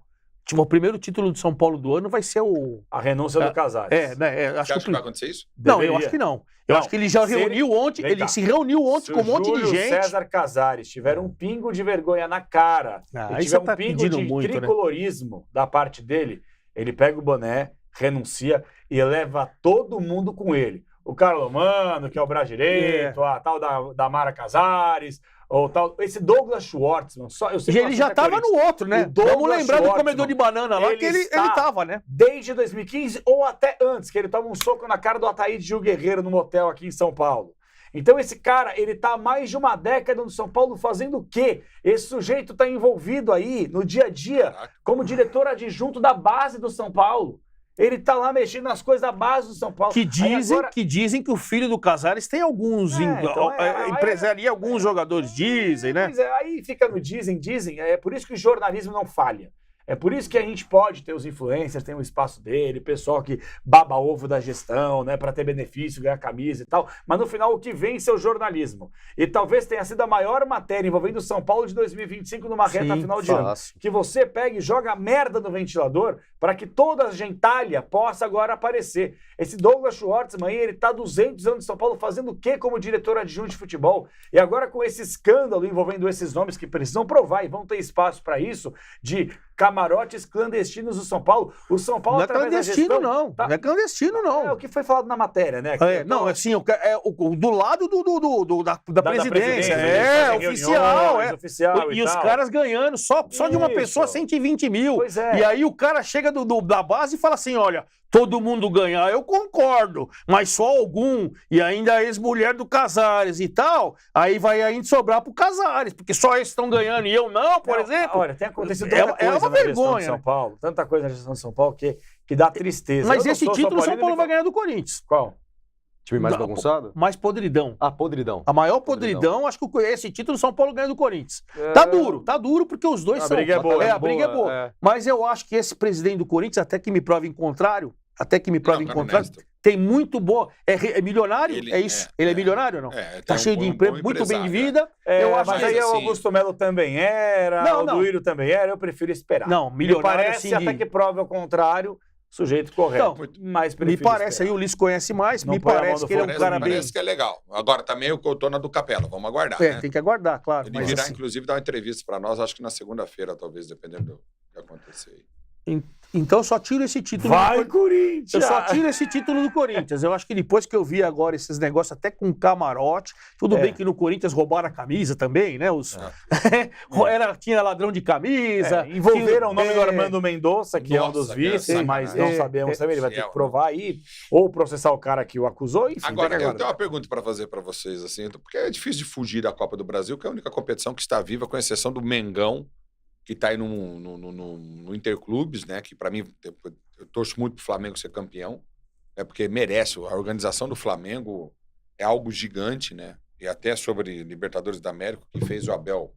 O primeiro título do São Paulo do ano vai ser a renúncia do Casares. Acho que vai acontecer isso? Não, eu acho que não. Eu acho que ele já reuniu ontem, se reuniu ontem com um monte de gente. Se o César Casares tiver um pingo de vergonha na cara, e tiver um pingo de tricolorismo da parte dele, ele pega o boné, renuncia e leva todo mundo com ele. O Carlos Mano, que é o braço direito, a tal da Mara Casares, ou tal, esse Douglas Schwartzman. E ele já estava no outro, né? Vamos lembrar do comedor de banana lá, que ele estava, né? Desde 2015 ou até antes, que ele toma um soco na cara do Ataíde Gil Guerreiro no motel aqui em São Paulo. Então esse cara, ele tá há mais de uma década no São Paulo fazendo o quê? Esse sujeito tá envolvido aí no dia a dia como diretor adjunto da base do São Paulo. Ele tá lá mexendo nas coisas da base do São Paulo. Que dizem que o filho do Casares tem alguns empresaria, alguns jogadores dizem, né? Aí fica no dizem. É por isso que o jornalismo não falha. É por isso que a gente pode ter os influencers, tem o espaço dele, pessoal que baba ovo da gestão, né, para ter benefício, ganhar camisa e tal. Mas no final o que vence é o jornalismo. E talvez tenha sido a maior matéria envolvendo o São Paulo de 2025 numa reta final de ano. Que você pega e joga merda no ventilador para que toda a gentalha possa agora aparecer. Esse Douglas Schwartzman aí, ele tá 200 anos de São Paulo fazendo o quê como diretor adjunto de futebol? E agora com esse escândalo envolvendo esses nomes que precisam provar e vão ter espaço para isso, de camarotes clandestinos do São Paulo. O São Paulo, não é clandestino, não. Não é clandestino, não. É o que foi falado na matéria, né? Não, assim, do lado da presidência. Oficial. E os caras ganhando, só de uma pessoa 120 mil. Pois é. E aí o cara chega da base e fala assim, olha, todo mundo ganhar, eu concordo, mas só algum, e ainda a ex-mulher do Casares e tal, aí vai ainda sobrar pro Casares, porque só eles estão ganhando e eu não, por exemplo. Olha, tem acontecido tanta coisa uma vergonha, São Paulo, tanta coisa na gestão de São Paulo que dá tristeza. Mas esse título o São Paulo vai ganhar do Corinthians. Qual? Time mais bagunçado? Mais podridão. Podridão. A maior podridão, acho que esse título o São Paulo ganha do Corinthians. Tá duro porque os dois são... A briga é boa. A briga é boa. Mas eu acho que esse presidente do Corinthians, até que me prove em contrário, tem muito boa... É milionário? É isso? Ele é milionário ou não? Tá cheio de emprego, muito bem de vida. Eu acho que aí o Augusto Melo também era, o Duírio também era, eu prefiro esperar. Não, milionário... Me parece, até que prove ao contrário, sujeito correto. Então, me parece, aí o Ulisses conhece mais, me parece que ele é um cara bem... Parece que é legal. Agora, também eu tô na do Capela, vamos aguardar, né? Tem que aguardar, claro. Ele virá, inclusive, dar uma entrevista para nós, acho que na segunda-feira, talvez, dependendo que acontecer aí. Então eu só tiro esse título. Vai, Corinthians! Eu só tiro esse título do Corinthians. Eu acho que depois que eu vi agora esses negócios até com camarote, tudo bem que no Corinthians roubaram a camisa também, né? Tinha ladrão de camisa. Envolveram o nome do Armando Mendonça, que é um dos vices, mas não sabemos também. Ele vai ter que provar aí, ou processar o cara que o acusou, enfim. Agora, eu tenho uma pergunta para fazer para vocês, assim, porque é difícil de fugir da Copa do Brasil, que é a única competição que está viva, com exceção do Mengão, que está aí no Interclubes, né? Que para mim, eu torço muito pro Flamengo ser campeão, né? Porque merece. A organização do Flamengo é algo gigante, né? E até sobre Libertadores da América, que fez o Abel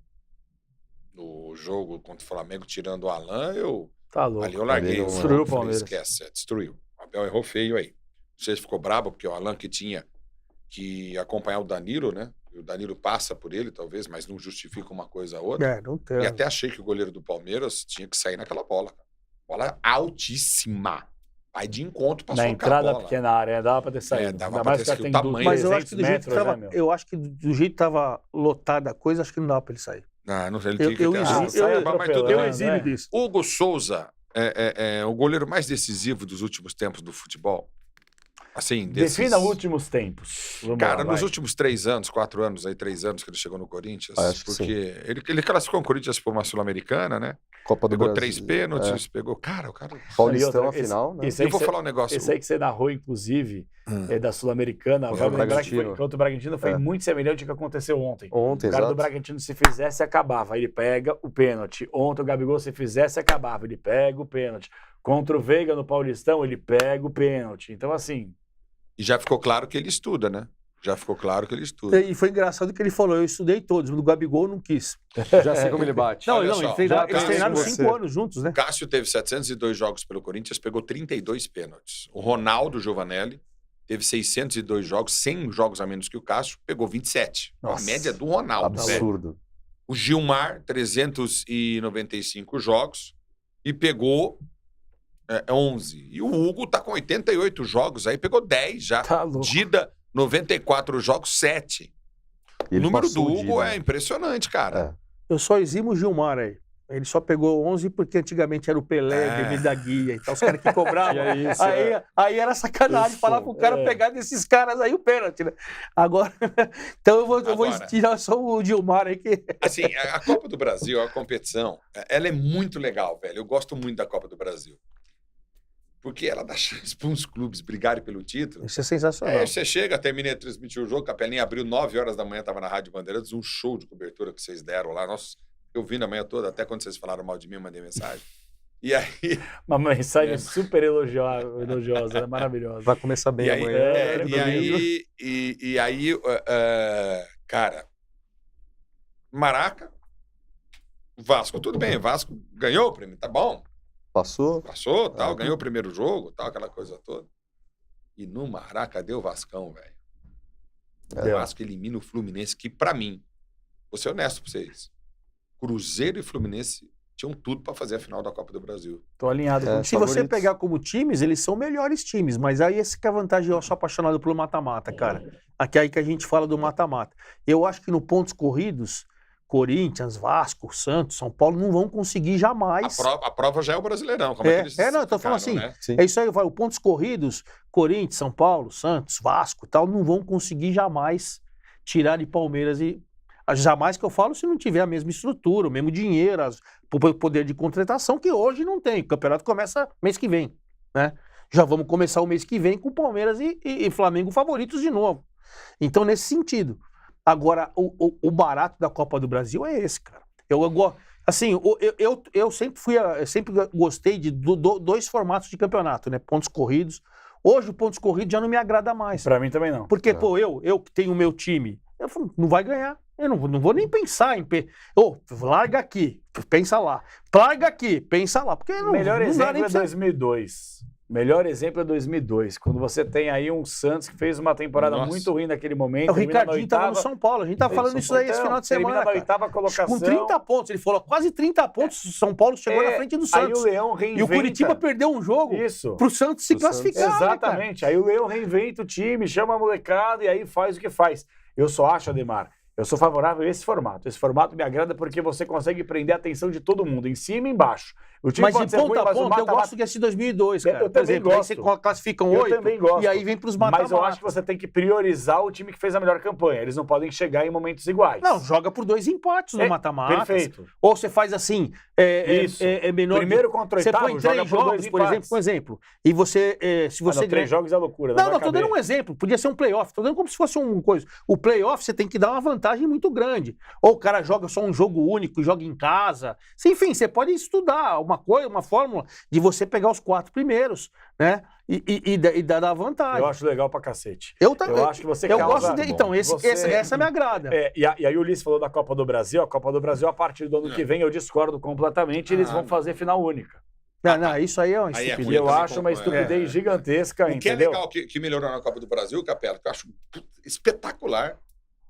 no jogo contra o Flamengo, tirando o Alain, Tá louco. Ali eu larguei. Destruiu o Palmeiras. Esquece, destruiu. O Abel errou feio aí. Não sei se ficou brabo, porque o Alain que tinha que acompanhar o Danilo, né? O Danilo passa por ele, talvez, mas não justifica uma coisa a outra. Não tem. E até achei que o goleiro do Palmeiras tinha que sair naquela bola. Bola altíssima. Vai de encontro pra socar a bola. Na entrada pequena área, dava pra ter saído. Dava pra ter saído o tamanho. Mas eu acho que do jeito que tava, do jeito que tava lotada a coisa, acho que não dava pra ele sair. Não sei, ele tinha que ter eu exime disso. Hugo Souza é o goleiro mais decisivo dos últimos tempos do futebol. Assim, Defina últimos tempos. Cara, nos últimos 3 anos, 4 anos, 3 anos que ele chegou no Corinthians, porque ele classificou o Corinthians para uma Sul-Americana, né? Copa do Pegou Brasil. 3 pênaltis, pegou... Cara, o cara... Paulistão, afinal, né? Eu vou falar um negócio... Esse aí que você narrou, inclusive, da Sul-Americana, vai lembrar que contra o Bragantino foi muito semelhante ao que aconteceu ontem. O cara do Bragantino, se fizesse, acabava. Ele pega o pênalti. Ontem o Gabigol, se fizesse, acabava. Ele pega o pênalti. Contra o Veiga no Paulistão, ele pega o pênalti. Então, assim... E já ficou claro que ele estuda, né? Já ficou claro que ele estuda. E foi engraçado que ele falou, eu estudei todos, mas do Gabigol eu não quis. Já sei como ele bate. Eles treinaram 5 anos juntos, né? Cássio teve 702 jogos pelo Corinthians, pegou 32 pênaltis. O Ronaldo Giovanelli teve 602 jogos, 100 jogos a menos que o Cássio, pegou 27. Nossa, a média do Ronaldo. Absurdo. Velho. O Gilmar, 395 jogos e pegou 11. E o Hugo tá com 88 jogos, aí pegou 10 já. Tá louco. Dida, 94 jogos, 7. O número do Hugo é impressionante, cara. Eu só eximo o Gilmar aí. Ele só pegou 11 porque antigamente era o Pelé, David da Guia e tal. Os caras que cobravam. Aí era sacanagem falar pro cara pegar desses caras aí o pênalti, né? Agora, então eu vou tirar só o Gilmar aí. Assim, a Copa do Brasil, a competição, ela é muito legal, velho. Eu gosto muito da Copa do Brasil. Porque ela dá chance para uns clubes brigarem pelo título. Isso é sensacional. Você chega, termina de transmitir o jogo, Capelinha abriu 9 horas da manhã, estava na Rádio Bandeirantes, um show de cobertura que vocês deram lá. Nossa, eu vi na manhã toda, até quando vocês falaram mal de mim, eu mandei mensagem. E aí... Uma mensagem super elogiosa, maravilhosa. Vai começar bem amanhã. E aí, cara, Maraca, Vasco, tudo bem, Vasco ganhou o prêmio, tá bom. Passou, tal, ganhou o primeiro jogo, tal, aquela coisa toda. E no Maraca, deu o Vascão, velho. O Vasco elimina o Fluminense, que pra mim, vou ser honesto pra vocês, Cruzeiro e Fluminense tinham tudo pra fazer a final da Copa do Brasil. Tô alinhado com Se você pegar como times, eles são melhores times, mas aí essa que é a vantagem, eu sou apaixonado pelo mata-mata, cara. Aqui aí que a gente fala do mata-mata. Eu acho que no pontos corridos, Corinthians, Vasco, Santos, São Paulo não vão conseguir jamais. A prova já é o Brasileirão. Como é que eles não, eu tô falando assim. Né? É isso aí, eu falo, pontos corridos, Corinthians, São Paulo, Santos, Vasco, tal, não vão conseguir jamais tirar de Palmeiras e jamais que eu falo se não tiver a mesma estrutura, o mesmo dinheiro, o poder de contratação que hoje não tem. O campeonato começa mês que vem, né? Já vamos começar o mês que vem com Palmeiras e Flamengo favoritos de novo. Então, nesse sentido. Agora, o barato da Copa do Brasil é esse, cara. Eu sempre gostei de 2 formatos de campeonato, né? Pontos corridos. Hoje, o pontos corridos já não me agrada mais. Pra mim também não. Porque, eu que tenho o meu time, eu falo, não vai ganhar. Eu não vou nem pensar em... larga aqui, pensa lá. Larga aqui, pensa lá. Porque Melhor exemplo é 2002. Melhor exemplo é 2002, quando você tem aí um Santos que fez uma temporada muito ruim naquele momento. O Ricardinho estava no São Paulo, a gente estava falando isso aí esse final de semana. Na 8ª colocação. Com 30 pontos, ele falou, quase 30 pontos, o São Paulo chegou na frente do Santos. Aí o Leão reinventa. E o Curitiba perdeu um jogo pro Santos se classificar. Exatamente, aí o Leão reinventa o time, chama a molecada e aí faz o que faz. Eu só acho, Ademar, Eu sou favorável a esse formato. Esse formato me agrada porque você consegue prender a atenção de todo mundo, em cima e embaixo. O time Mas pode de ser ponta ruim, a mas o ponta, eu mata-mata... gosto desse 2002, cara. Eu também Por exemplo, gosto. aí você classificam Eu 8 também gosto. e aí vem pros mata-mata. Mas eu acho que você tem que priorizar o time que fez a melhor campanha. Eles não podem chegar em momentos iguais. Não, joga por 2 empates no mata-mata. Perfeito. Ou você faz assim, Isso. menor. Primeiro contra o Você oitavo, põe joga 3 por jogos, dois por empates. exemplo, e você, se você não, 3 jogos é loucura. Não, tô dando um exemplo. Podia ser um playoff. Tô dando como se fosse uma coisa. O playoff você tem que dar uma vantagem muito grande. Ou o cara joga só um jogo único, joga em casa. Enfim, você pode estudar uma coisa, uma fórmula de você pegar os 4 primeiros, né? E dar vantagem. Eu acho legal pra cacete. Eu acho que você Eu causa... gosto de... Então, essa me agrada. E aí o Ulisses falou da Copa do Brasil. A Copa do Brasil, a partir do ano que vem, eu discordo completamente. Eles vão fazer final única. Não, isso aí é uma estupidez. Eu acho uma estupidez gigantesca, o que entendeu? é legal que melhorou na Copa do Brasil, Capela, que eu acho espetacular,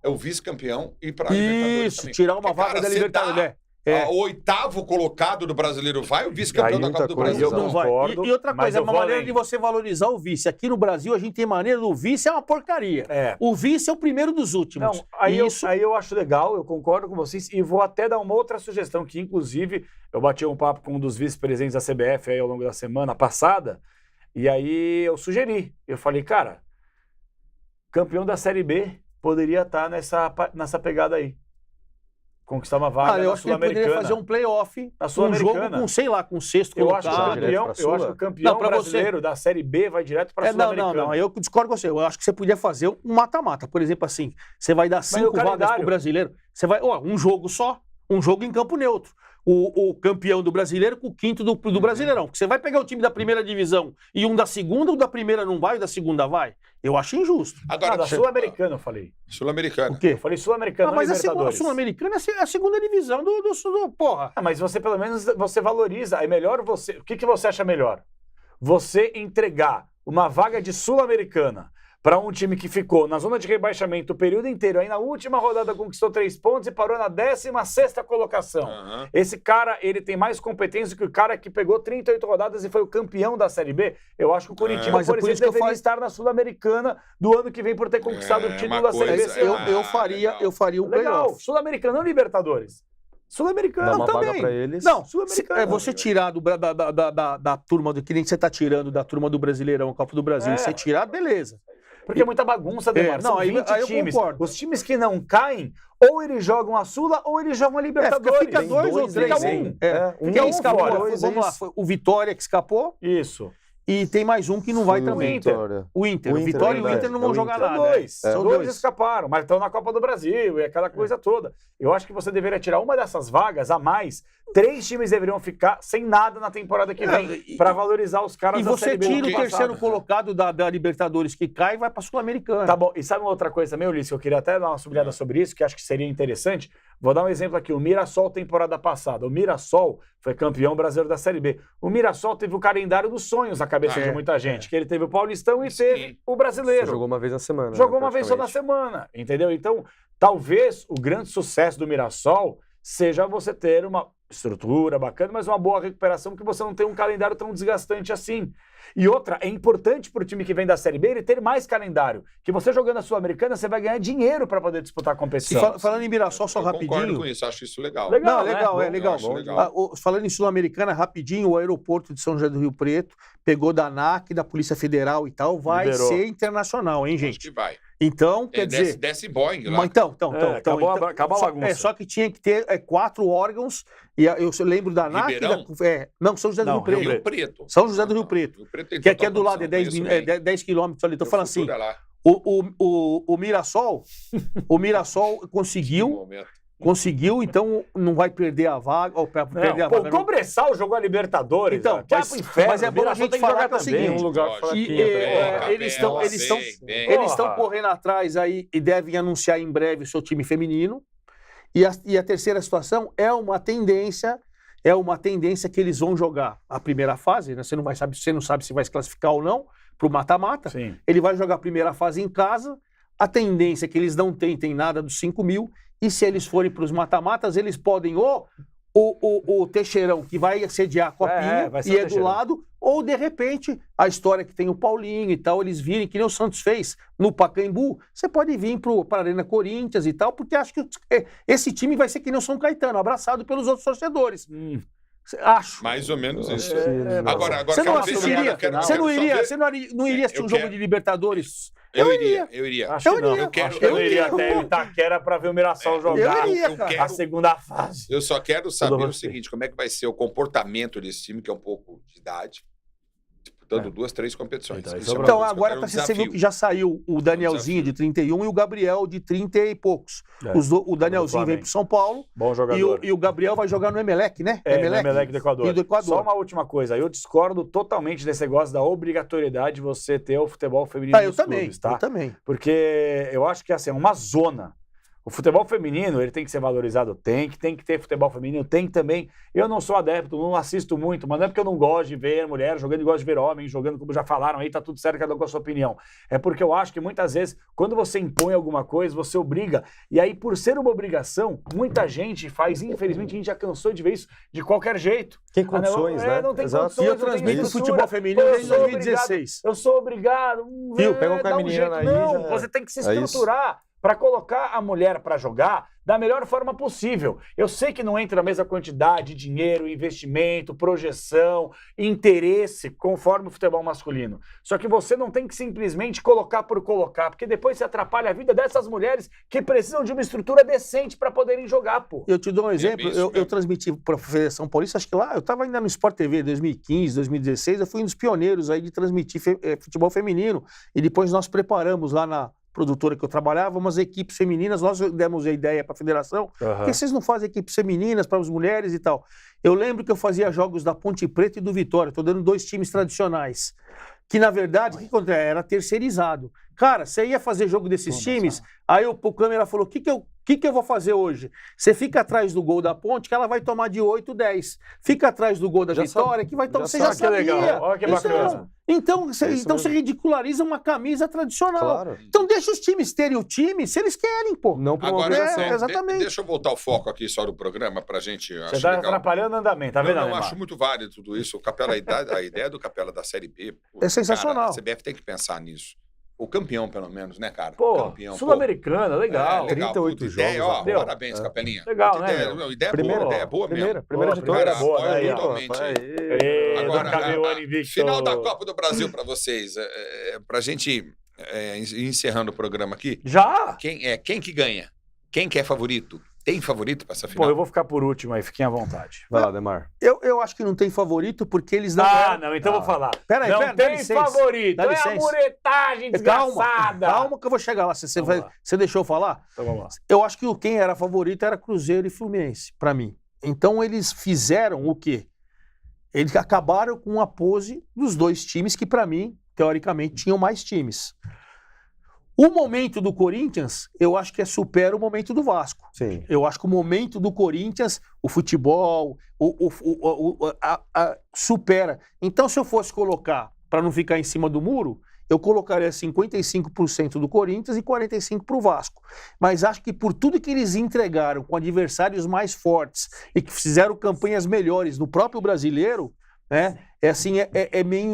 é o vice-campeão ir para a Libertadores Isso, também. tirar uma vaga da Libertadores. O 8º colocado do brasileiro vai, o vice-campeão da Copa do Brasil eu concordo, E outra coisa, é uma maneira além. de você valorizar o vice. Aqui no Brasil, a gente tem maneira do vice, é uma porcaria. O vice é o primeiro dos últimos. Não, aí eu acho legal, eu concordo com vocês e vou até dar uma outra sugestão, que inclusive eu bati um papo com um dos vice-presidentes da CBF aí ao longo da semana passada, e aí eu sugeri, eu falei, cara, campeão da Série B poderia estar nessa pegada aí. Conquistar uma vaga eu acho que ele poderia fazer um playoff, um jogo com, sei lá, com sexto colocado. Eu acho que o campeão brasileiro da Série B vai direto para a Sul-Americana. Não, eu discordo com você. Eu acho que você podia fazer um mata-mata. Por exemplo, assim, você vai dar 5 vagas pro brasileiro. Você vai, um jogo só, um jogo em campo neutro. O campeão do brasileiro com o quinto do Brasileirão. Porque você vai pegar o time da primeira divisão e um da segunda, o da primeira não vai, o da segunda vai. Eu acho injusto. Agora, da Sul-Americana eu falei. Sul-Americana. O quê? Eu falei Sul-Americana, mas Libertadores. A Sul-Americana é a segunda divisão do porra. Mas você, pelo menos, você valoriza. É melhor você... O que você acha melhor? Você entregar uma vaga de Sul-Americana para um time que ficou na zona de rebaixamento o período inteiro, aí na última rodada conquistou 3 pontos e parou na 16ª colocação. Esse cara, ele tem mais competência que o cara que pegou 38 rodadas e foi o campeão da Série B. Eu acho que o Corinthians, por exemplo, deveria estar na Sul-Americana do ano que vem por ter conquistado o título da Série B. Eu faria um playoff. Sul-Americana, não Libertadores. Sul-Americana também. Vaga pra eles. Não, você tirar da turma do que nem você tá tirando da turma do Brasileirão, Copa do Brasil, você tirar, beleza. Porque é muita bagunça, Demar. São 20 times. Eu concordo. Os times que não caem, ou eles jogam a Sula, ou eles jogam a Libertadores. Fica 2 ou 3. Quem escapou? Vamos lá, foi o Vitória que escapou. Isso. E tem mais um que não vai também. O Inter. O Vitória e o Inter não vão jogar nada. São dois escaparam, mas estão na Copa do Brasil e aquela coisa toda. Eu acho que você deveria tirar uma dessas vagas a mais. 3 times deveriam ficar sem nada na temporada que vem para valorizar os caras da Série B. E você tira o terceiro colocado da Libertadores que cai e vai para a Sul-Americana. Tá bom. E sabe uma outra coisa também, Ulisses, que eu queria até dar uma sublinhada sobre isso, que acho que seria interessante? Vou dar um exemplo aqui. O Mirassol, temporada passada. O Mirassol foi campeão brasileiro da Série B. O Mirassol teve o calendário dos sonhos na cabeça de muita gente. Que ele teve o Paulistão e teve o Brasileiro. Só jogou uma vez na semana. Jogou uma vez só na semana, entendeu? Então, talvez o grande sucesso do Mirassol seja você ter uma estrutura bacana, mas uma boa recuperação, que você não tem um calendário tão desgastante assim. E outra, é importante para o time que vem da Série B ele ter mais calendário. Que você jogando a Sul-Americana, você vai ganhar dinheiro para poder disputar a competição. Falando em Mirassol, só rapidinho. Concordo com isso, acho isso legal. Legal. Falando em Sul-Americana, rapidinho, o aeroporto de São José do Rio Preto pegou da ANAC, da Polícia Federal e tal, vai ser internacional, hein, gente? Acho que vai. Então, quer dizer... Desce Boeing lá. Acabou a bagunça. Só que tinha que ter 4 órgãos, e eu lembro da ANAC... Não, São José do Rio Preto. Rio Preto. São José do Rio Preto. Que aqui é do lado, é 10 quilômetros ali. Estou falando assim, o Mirassol conseguiu, então não vai perder a vaga. Ou perder a vaga. O Cobressal jogou a Libertadores. Então, mas é bom a gente falar que é o seguinte: eles estão correndo atrás aí e devem anunciar em breve o seu time feminino. E a terceira situação é uma tendência que eles vão jogar a primeira fase, né? Você não sabe se vai se classificar ou não para o mata-mata. Ele vai jogar a primeira fase em casa. A tendência é que eles não tem nada dos 5 mil. E se eles forem para os mata-matas, eles podem ou o Teixeirão, que vai sediar a Copinha e é do lado, ou de repente a história que tem o Paulinho e tal, eles virem, que nem o Santos fez no Pacaembu, você pode vir para a Arena Corinthians e tal, porque acho que esse time vai ser que nem o São Caetano, abraçado pelos outros torcedores. Acho. Mais ou menos isso. Agora você não iria assistir um jogo de Libertadores? Eu iria. Acho que não. Eu iria até Itaquera para ver o Mirassol jogar a segunda fase. Eu só quero saber o seguinte, como é que vai ser o comportamento desse time, que é um pouco de idade, disputando 2, 3 competições. Então agora você viu que já saiu o Danielzinho de 31 e o Gabriel de 30 e poucos. O Danielzinho vem pro São Paulo. Bom jogador. E o Gabriel vai jogar no Emelec, né? No Emelec do Equador. Só uma última coisa, eu discordo totalmente desse negócio da obrigatoriedade de você ter o futebol feminino nos clubes, tá? Eu também. Porque eu acho que assim, é uma zona. O futebol feminino, ele tem que ser valorizado, tem que ter futebol feminino, tem também. Eu não sou adepto, não assisto muito, mas não é porque eu não gosto de ver mulher jogando e gosto de ver homem jogando, como já falaram aí, tá tudo certo, cada um com a sua opinião. É porque eu acho que muitas vezes, quando você impõe alguma coisa, você obriga, e aí por ser uma obrigação, muita gente faz, infelizmente a gente já cansou de ver isso de qualquer jeito. Tem condições, né? Não tem Exato. condições. E eu transmito o futebol feminino desde 2016. Eu sou obrigado. Pega com a menina aí. Não, você tem que se estruturar para colocar a mulher para jogar da melhor forma possível. Eu sei que não entra na mesma quantidade de dinheiro, investimento, projeção, interesse, conforme o futebol masculino. Só que você não tem que simplesmente colocar por colocar, porque depois você atrapalha a vida dessas mulheres que precisam de uma estrutura decente para poderem jogar, pô. Eu te dou um exemplo, eu transmiti para a Federação Paulista, acho que lá, eu estava ainda no Sport TV 2015, 2016, eu fui um dos pioneiros aí de transmitir futebol feminino, e depois nós preparamos lá na produtora que eu trabalhava, umas equipes femininas, nós demos a ideia para a federação, porque vocês não fazem equipes femininas para as mulheres e tal. Eu lembro que eu fazia jogos da Ponte Preta e do Vitória, estou dando 2 times tradicionais, que na verdade, o que acontece? Era terceirizado. Cara, você ia fazer jogo desses times, aí o câmera falou, o que eu vou fazer hoje? Você fica atrás do gol da Ponte, que ela vai tomar de 8, 10. Fica atrás do gol da Vitória, que vai tomar... Você já sabia. Legal. Olha que bacana. Então você ridiculariza uma camisa tradicional. Claro. Então deixa os times terem o time se eles querem, pô. Não agora, exatamente. Deixa eu voltar o foco aqui só do programa pra gente... Você está atrapalhando o andamento, tá vendo? Eu acho muito válido tudo isso. O Capela, a ideia do Capela da Série B... É sensacional. Cara, a CBF tem que pensar nisso. O campeão, pelo menos, né, cara? Pô, Sul-Americana, legal. 38 jogos. Ó, parabéns, Capelinha. Legal, né? Ideia boa mesmo. Primeira de todas. Agora, final da Copa do Brasil pra vocês. Pra gente ir encerrando o programa aqui. Já? Quem que ganha? Quem que é favorito? Tem favorito pra essa final? Pô, eu vou ficar por último aí, fiquem à vontade. Vai lá, Demar. Eu acho que não tem favorito porque eles não... não, então vou falar. Peraí, não tem favorito, dá licença. É a muretagem desgraçada. Calma que eu vou chegar lá. Você deixou eu falar? Então vamos lá. Eu acho que quem era favorito era Cruzeiro e Fluminense, pra mim. Então eles fizeram o quê? Eles acabaram com a pose dos 2 times que, pra mim, teoricamente, tinham mais times. O momento do Corinthians, eu acho que supera o momento do Vasco. Sim. Eu acho que o momento do Corinthians, o futebol, supera. Então, se eu fosse colocar, para não ficar em cima do muro, eu colocaria 55% do Corinthians e 45% para o Vasco. Mas acho que por tudo que eles entregaram com adversários mais fortes e que fizeram campanhas melhores no próprio brasileiro, né?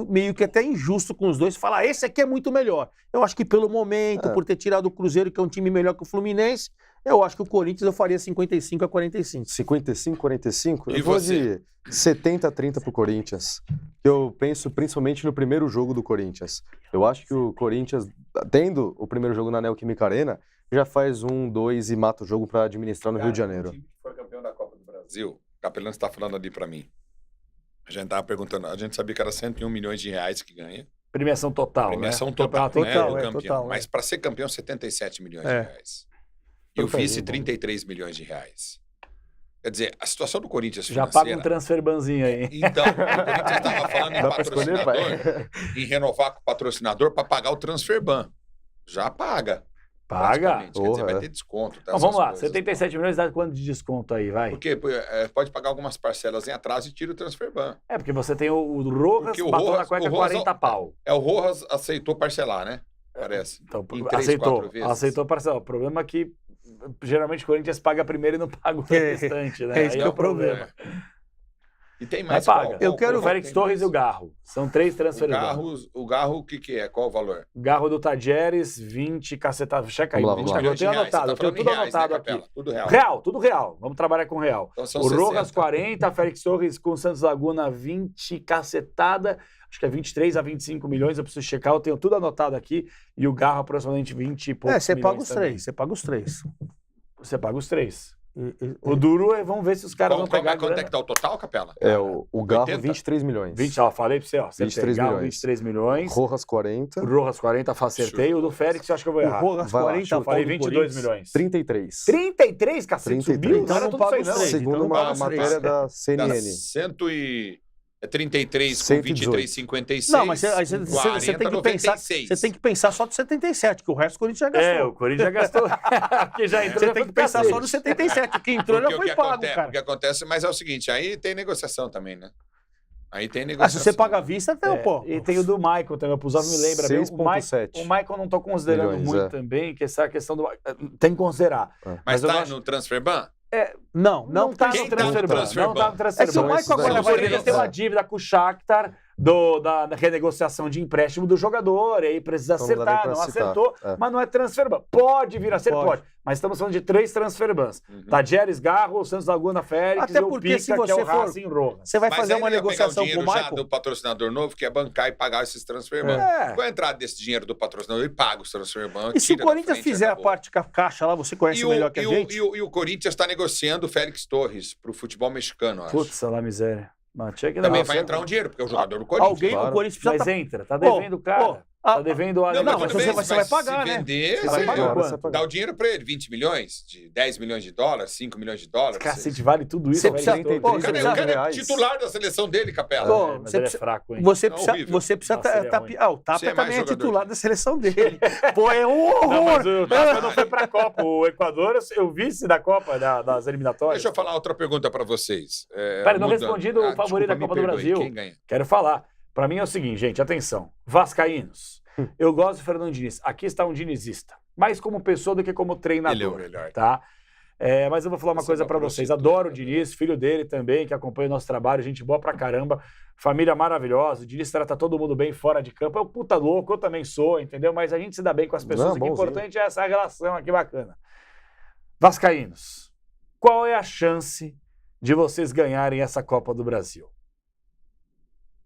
Meio que até injusto com os dois falar, esse aqui é muito melhor. Eu acho que pelo momento, por ter tirado o Cruzeiro, que é um time melhor que o Fluminense, eu acho que o Corinthians eu faria 55-45. 55-45? E eu vou você? De 70-30 pro Corinthians. Eu penso principalmente no primeiro jogo do Corinthians. Eu acho que o Corinthians, tendo o primeiro jogo na Neoquímica Arena, já faz 1, 2 e mata o jogo para administrar no Rio de Janeiro. O time que foi campeão da Copa do Brasil, o Capelano está falando ali para mim. A gente tava perguntando, a gente sabia que era 101 milhões de reais que ganha. Premiação total, Premiação né? total, Total, né? Do campeão. Total, mas para ser campeão, 77 milhões de reais. E o vice, 33 milhões de reais. Quer dizer, a situação do Corinthians já financeira... paga um transferbanzinho aí. Então, o Corinthians estava falando em patrocinador, em renovar com o patrocinador para pagar o transferban. Já paga. Paga? Quer dizer, vai ter desconto. Tá, então, vamos lá, coisas, 77 milhões dá quanto de desconto aí, vai? Porque pode pagar algumas parcelas em atraso e tira o transferban. Porque você tem o Rojas, Porque o bateu Rojas- na cueca o Rojas- 40 pau. O Rojas aceitou parcelar, né? Parece. Então, Em 3, 4 vezes. aceitou parcelar. O problema é que geralmente o Corinthians paga primeiro e não paga o restante, né? Esse que é o problema. E tem Mas mais paga. Eu quero o Félix Torres e o Garro. São 3 transferências. O Garro, o que é? Qual o valor? O Garro do Tadieres, 20 cacetada. Checa aí. Vamos lá. Eu tenho anotado, eu tenho tudo anotado aqui. Tudo real. Real, tudo real. Vamos trabalhar com real. Então são O 60. Rojas, 40, Félix Torres com o Santos Laguna, 20 cacetada. Acho que é 23 a 25 milhões, eu preciso checar, eu tenho tudo anotado aqui. E o Garro, aproximadamente 20 e poucos Você milhões paga os também. 3, você paga os 3. Você paga os 3. O duro é, vamos ver se os caras vão pegar... Quanto é que tá o total, Capela? O Garro, 80? 23 milhões. 20, ó, falei pra você, ó. 23 Garro, milhões. 23 milhões. Rojas, 40. O Rojas, 40, acertei. O do Félix, eu acho que eu vou errar. O Rojas, Vai lá, 40, chuta. Falei do 22 Corinthians. milhões. 33. 33, cacete, 33. subiu? Então Não era não tudo paga isso aí, os não. três. Segundo Então uma paga os três. matéria da Dá CNN. 33 com 118. 23,56. Não, mas você tem que pensar. 96. Você tem que pensar só do 77, que o resto o Corinthians já gastou. É, o Corinthians já gastou. Porque já entrou. Você tem que pensar só do 77. O que entrou já foi pago, O que cara. acontece, mas é o seguinte, aí tem negociação também, né? Aí tem Ah, negociação. se você paga à vista, então, pô. E tem o do Michael também, o Puzov me lembra bem. O 6,7 Michael não tô considerando milhões, muito é. também, que essa questão do... Tem que considerar. Mas eu tá acho- no transfer ban? Não tá quem no tá transfer no ban. transfer Não tá ban? no transfer É que o ban. Michael agora O vai Corinthians tem uma dívida com o Shakhtar da renegociação de empréstimo do jogador, e aí precisa Então não dá nem acertar, pra não citar. acertou, É. mas não é transfer ban. Pode vir a ser, Pode. pode. Mas estamos falando de 3 transfer bans. Uhum. Tadieres, Garro, Santos Laguna, Félix Até e o porque Pica, se que é você o for- Racing Rojas. Você vai Mas fazer aí uma ele ia pegar negociação o com o dinheiro já Michael. do patrocinador novo, que é bancar e pagar esses transfer ban. É. Com a entrada desse dinheiro do patrocinador, ele paga os transfer ban. E se o tira da Corinthians frente e fizer a acabou. parte com a caixa lá, você conhece melhor que a gente? E o Corinthians está negociando o Félix Torres para o futebol mexicano, acho. Putz, lá miséria. Mas tinha que Também dar vai uma- entrar um dinheiro, porque é o jogador do Corinthians. Alguém claro. no Corinthians precisa Mas tá... entra, tá devendo o cara. Tá devendo a... Não, Não, mas mas tudo bem, você vai pagar, se né? vender, Você vai pagar Agora quanto? você paga. dá o dinheiro para ele, 20 milhões, de 10 milhões de dólares, 5 milhões de dólares. Cacete, vale tudo isso. Você velho. precisa- Todo. Pô, O você cara, precisa- o cara é reais. titular da seleção dele, Capela. Pô, Mas você ele precisa- é fraco, hein? Você Não, precisa, horrível. você precisa Nossa, ele é ruim. o Tapa Você é mais também é jogador titular que- da seleção dele. Pô, é um Não, horror. mas o Tapa não foi pra Copa. O Equador, eu vice da Copa, das eliminatórias. Deixa eu falar outra pergunta para vocês. Pera, não respondi do favorito da me Copa do perdoe, Brasil. Quem ganha? Quero falar. Pra mim é o seguinte, gente, atenção. Vascaínos. Eu gosto do Fernando Diniz. Aqui está um dinizista. Mais como pessoa do que como treinador. Ele é o melhor. Tá? Mas eu vou falar uma Você coisa é pra uma vocês. prostituta, Adoro o né? Diniz, filho dele também, que acompanha o nosso trabalho, gente boa pra caramba, família maravilhosa. O Diniz trata todo mundo bem fora de campo. É um puta louco, eu também sou, entendeu? Mas a gente se dá bem com as pessoas. Não, e o que é bonzinho. importante é essa relação aqui bacana. Vascaínos, qual é a chance de vocês ganharem essa Copa do Brasil?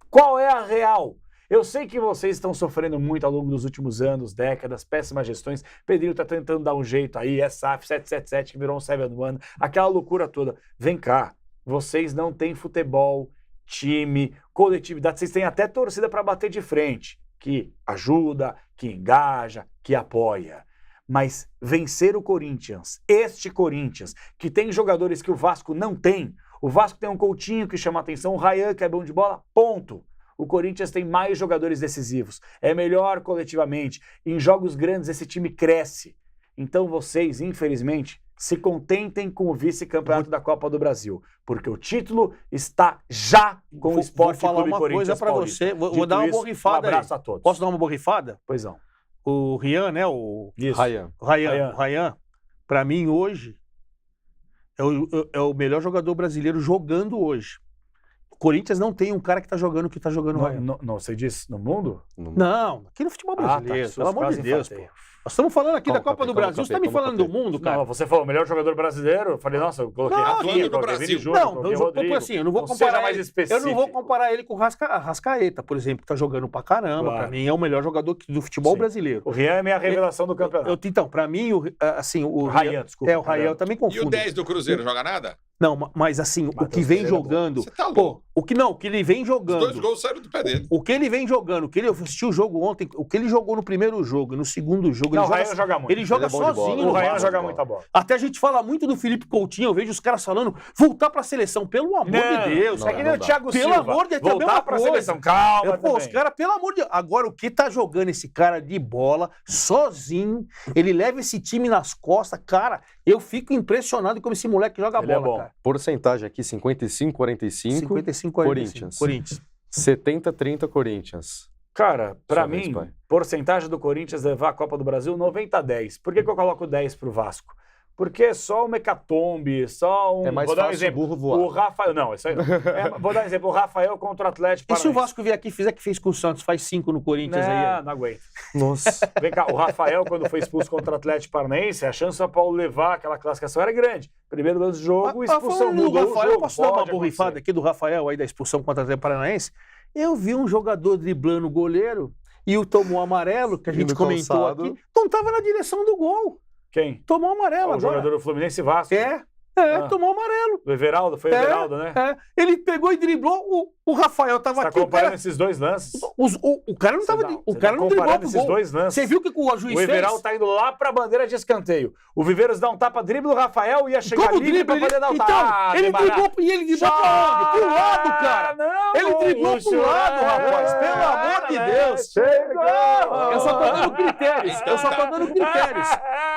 Qual é a real? Eu sei que vocês estão sofrendo muito ao longo dos últimos anos, décadas, péssimas gestões. Pedrinho tá tentando dar um jeito aí, SAF 777 que virou um 7-1, aquela loucura toda. Vem cá, vocês não têm futebol, time, coletividade, vocês têm até torcida para bater de frente, que ajuda, que engaja, que apoia. Mas vencer o Corinthians, este Corinthians, que tem jogadores que o Vasco não tem, o Vasco tem um Coutinho que chama atenção, o Ryan que é bom de bola, ponto. O Corinthians tem mais jogadores decisivos, é melhor coletivamente, em jogos grandes esse time cresce. Então vocês, infelizmente, se contentem com o vice-campeonato da Copa do Brasil, porque o título está já com o Sport Vou falar Clube uma Corinthians coisa pra Paulista. você. Vou Dito dar uma isso, borrifada um abraço aí. a todos. Posso dar uma borrifada? Pois não. O Rian, né? O Isso. Ryan. Ryan, pra mim hoje, é o melhor jogador brasileiro jogando hoje. O Corinthians não tem um cara que tá jogando o que tá jogando o Ryan. Não, você disse no mundo? Não, aqui no futebol brasileiro, pelo amor de Deus, pô. Infatei. Nós estamos falando aqui Calma, da Copa Capê, do calma, Brasil, você Capê, tá me calma, falando do Capê. mundo, cara? Não, você falou melhor jogador brasileiro. Eu falei, nossa, eu coloquei Não, Rafinha, atuando no coloquei Brasil. Vini Júnior, Não, coloquei eu Rodrigo. assim, eu não vou Não seja comparar mais ele. específico. Eu não vou comparar ele com o Rascaeta, por exemplo, que tá jogando pra caramba. Claro. Pra mim é o melhor jogador do futebol Sim. brasileiro. O Rian é minha revelação do campeonato. Então, pra mim, o Ryan, desculpa. o Ryan eu também E confundo. o 10 do Cruzeiro joga nada? Não, mas assim, o Matheus que vem Pereira é bom. jogando. Você tá louco. Pô, o que ele vem Os jogando. 2 gols saíram do pé dele. O que ele vem jogando, eu assisti o jogo ontem, o que ele jogou no primeiro jogo e no segundo jogo, Não, o ele Ryan joga muito. ele joga Ele é bom de bola. sozinho. O no Ryan Vasco. joga muita bola. Até a gente fala muito do Felipe Coutinho, eu vejo os caras falando, voltar pra seleção, pelo amor de Deus. não é que dá, nem o não Thiago Pelo Silva. amor de Deus, é a voltar mesma pra coisa. seleção. Calma, Pô, os caras, pelo amor de Deus. Agora, o que tá jogando esse cara de bola, sozinho, ele leva esse time nas costas, cara, eu fico impressionado como esse moleque joga Ele é bola, bom. cara. Porcentagem aqui, 55-45. 55, 45. Corinthians. Corinthians. 70-30 Corinthians. Cara, pra Sua vez, mim, pai. porcentagem do Corinthians levar a Copa do Brasil, 90-10. Por que eu coloco 10 pro Vasco? Porque é só uma hecatombe, só um... É mais vou dar um fácil exemplo. o burro voar. O Rafael... Não, isso aí não. Vou dar um exemplo. O Rafael contra o Atlético E se o Paranaense. Vasco vier aqui e fizer que fez com o Santos, faz 5 no Corinthians aí? Não aguento. Nossa. Vem cá, o Rafael, quando foi expulso contra o Atlético Paranaense, a chance do São Paulo levar aquela classificação era grande. Primeiro lance do jogo, expulsão, mudou o Rafael, jogo. posso dar uma Pode borrifada acontecer. aqui do Rafael aí da expulsão contra o Atlético Paranaense? Eu vi um jogador driblando o goleiro e o tomou amarelo, que a gente no comentou calçado. aqui. Então tava na direção do gol. Quem? Tomou amarelo O agora. jogador do Fluminense e Vasco. Tomou amarelo. Do Everaldo? Foi o Everaldo, né? Ele pegou e driblou, o Rafael tava Você tá aqui. O comparando cara, esses dois lances? o cara não tava. O cara não driblou pro esses gol. dois lances. Você viu o que o juiz O fez? Everaldo tá indo lá pra bandeira de escanteio. O Viveiros dá um tapa, dribla o Rafael e ia chegar Como livre pra drible? poder dar o Então, tapa. ele driblou pra onde? Pro lado, cara. Não, Ele driblou Lúcio, pro lado, rapaz. Pelo amor de Deus. Chegou! Eu só tô dando critérios. Eu só tô dando critérios.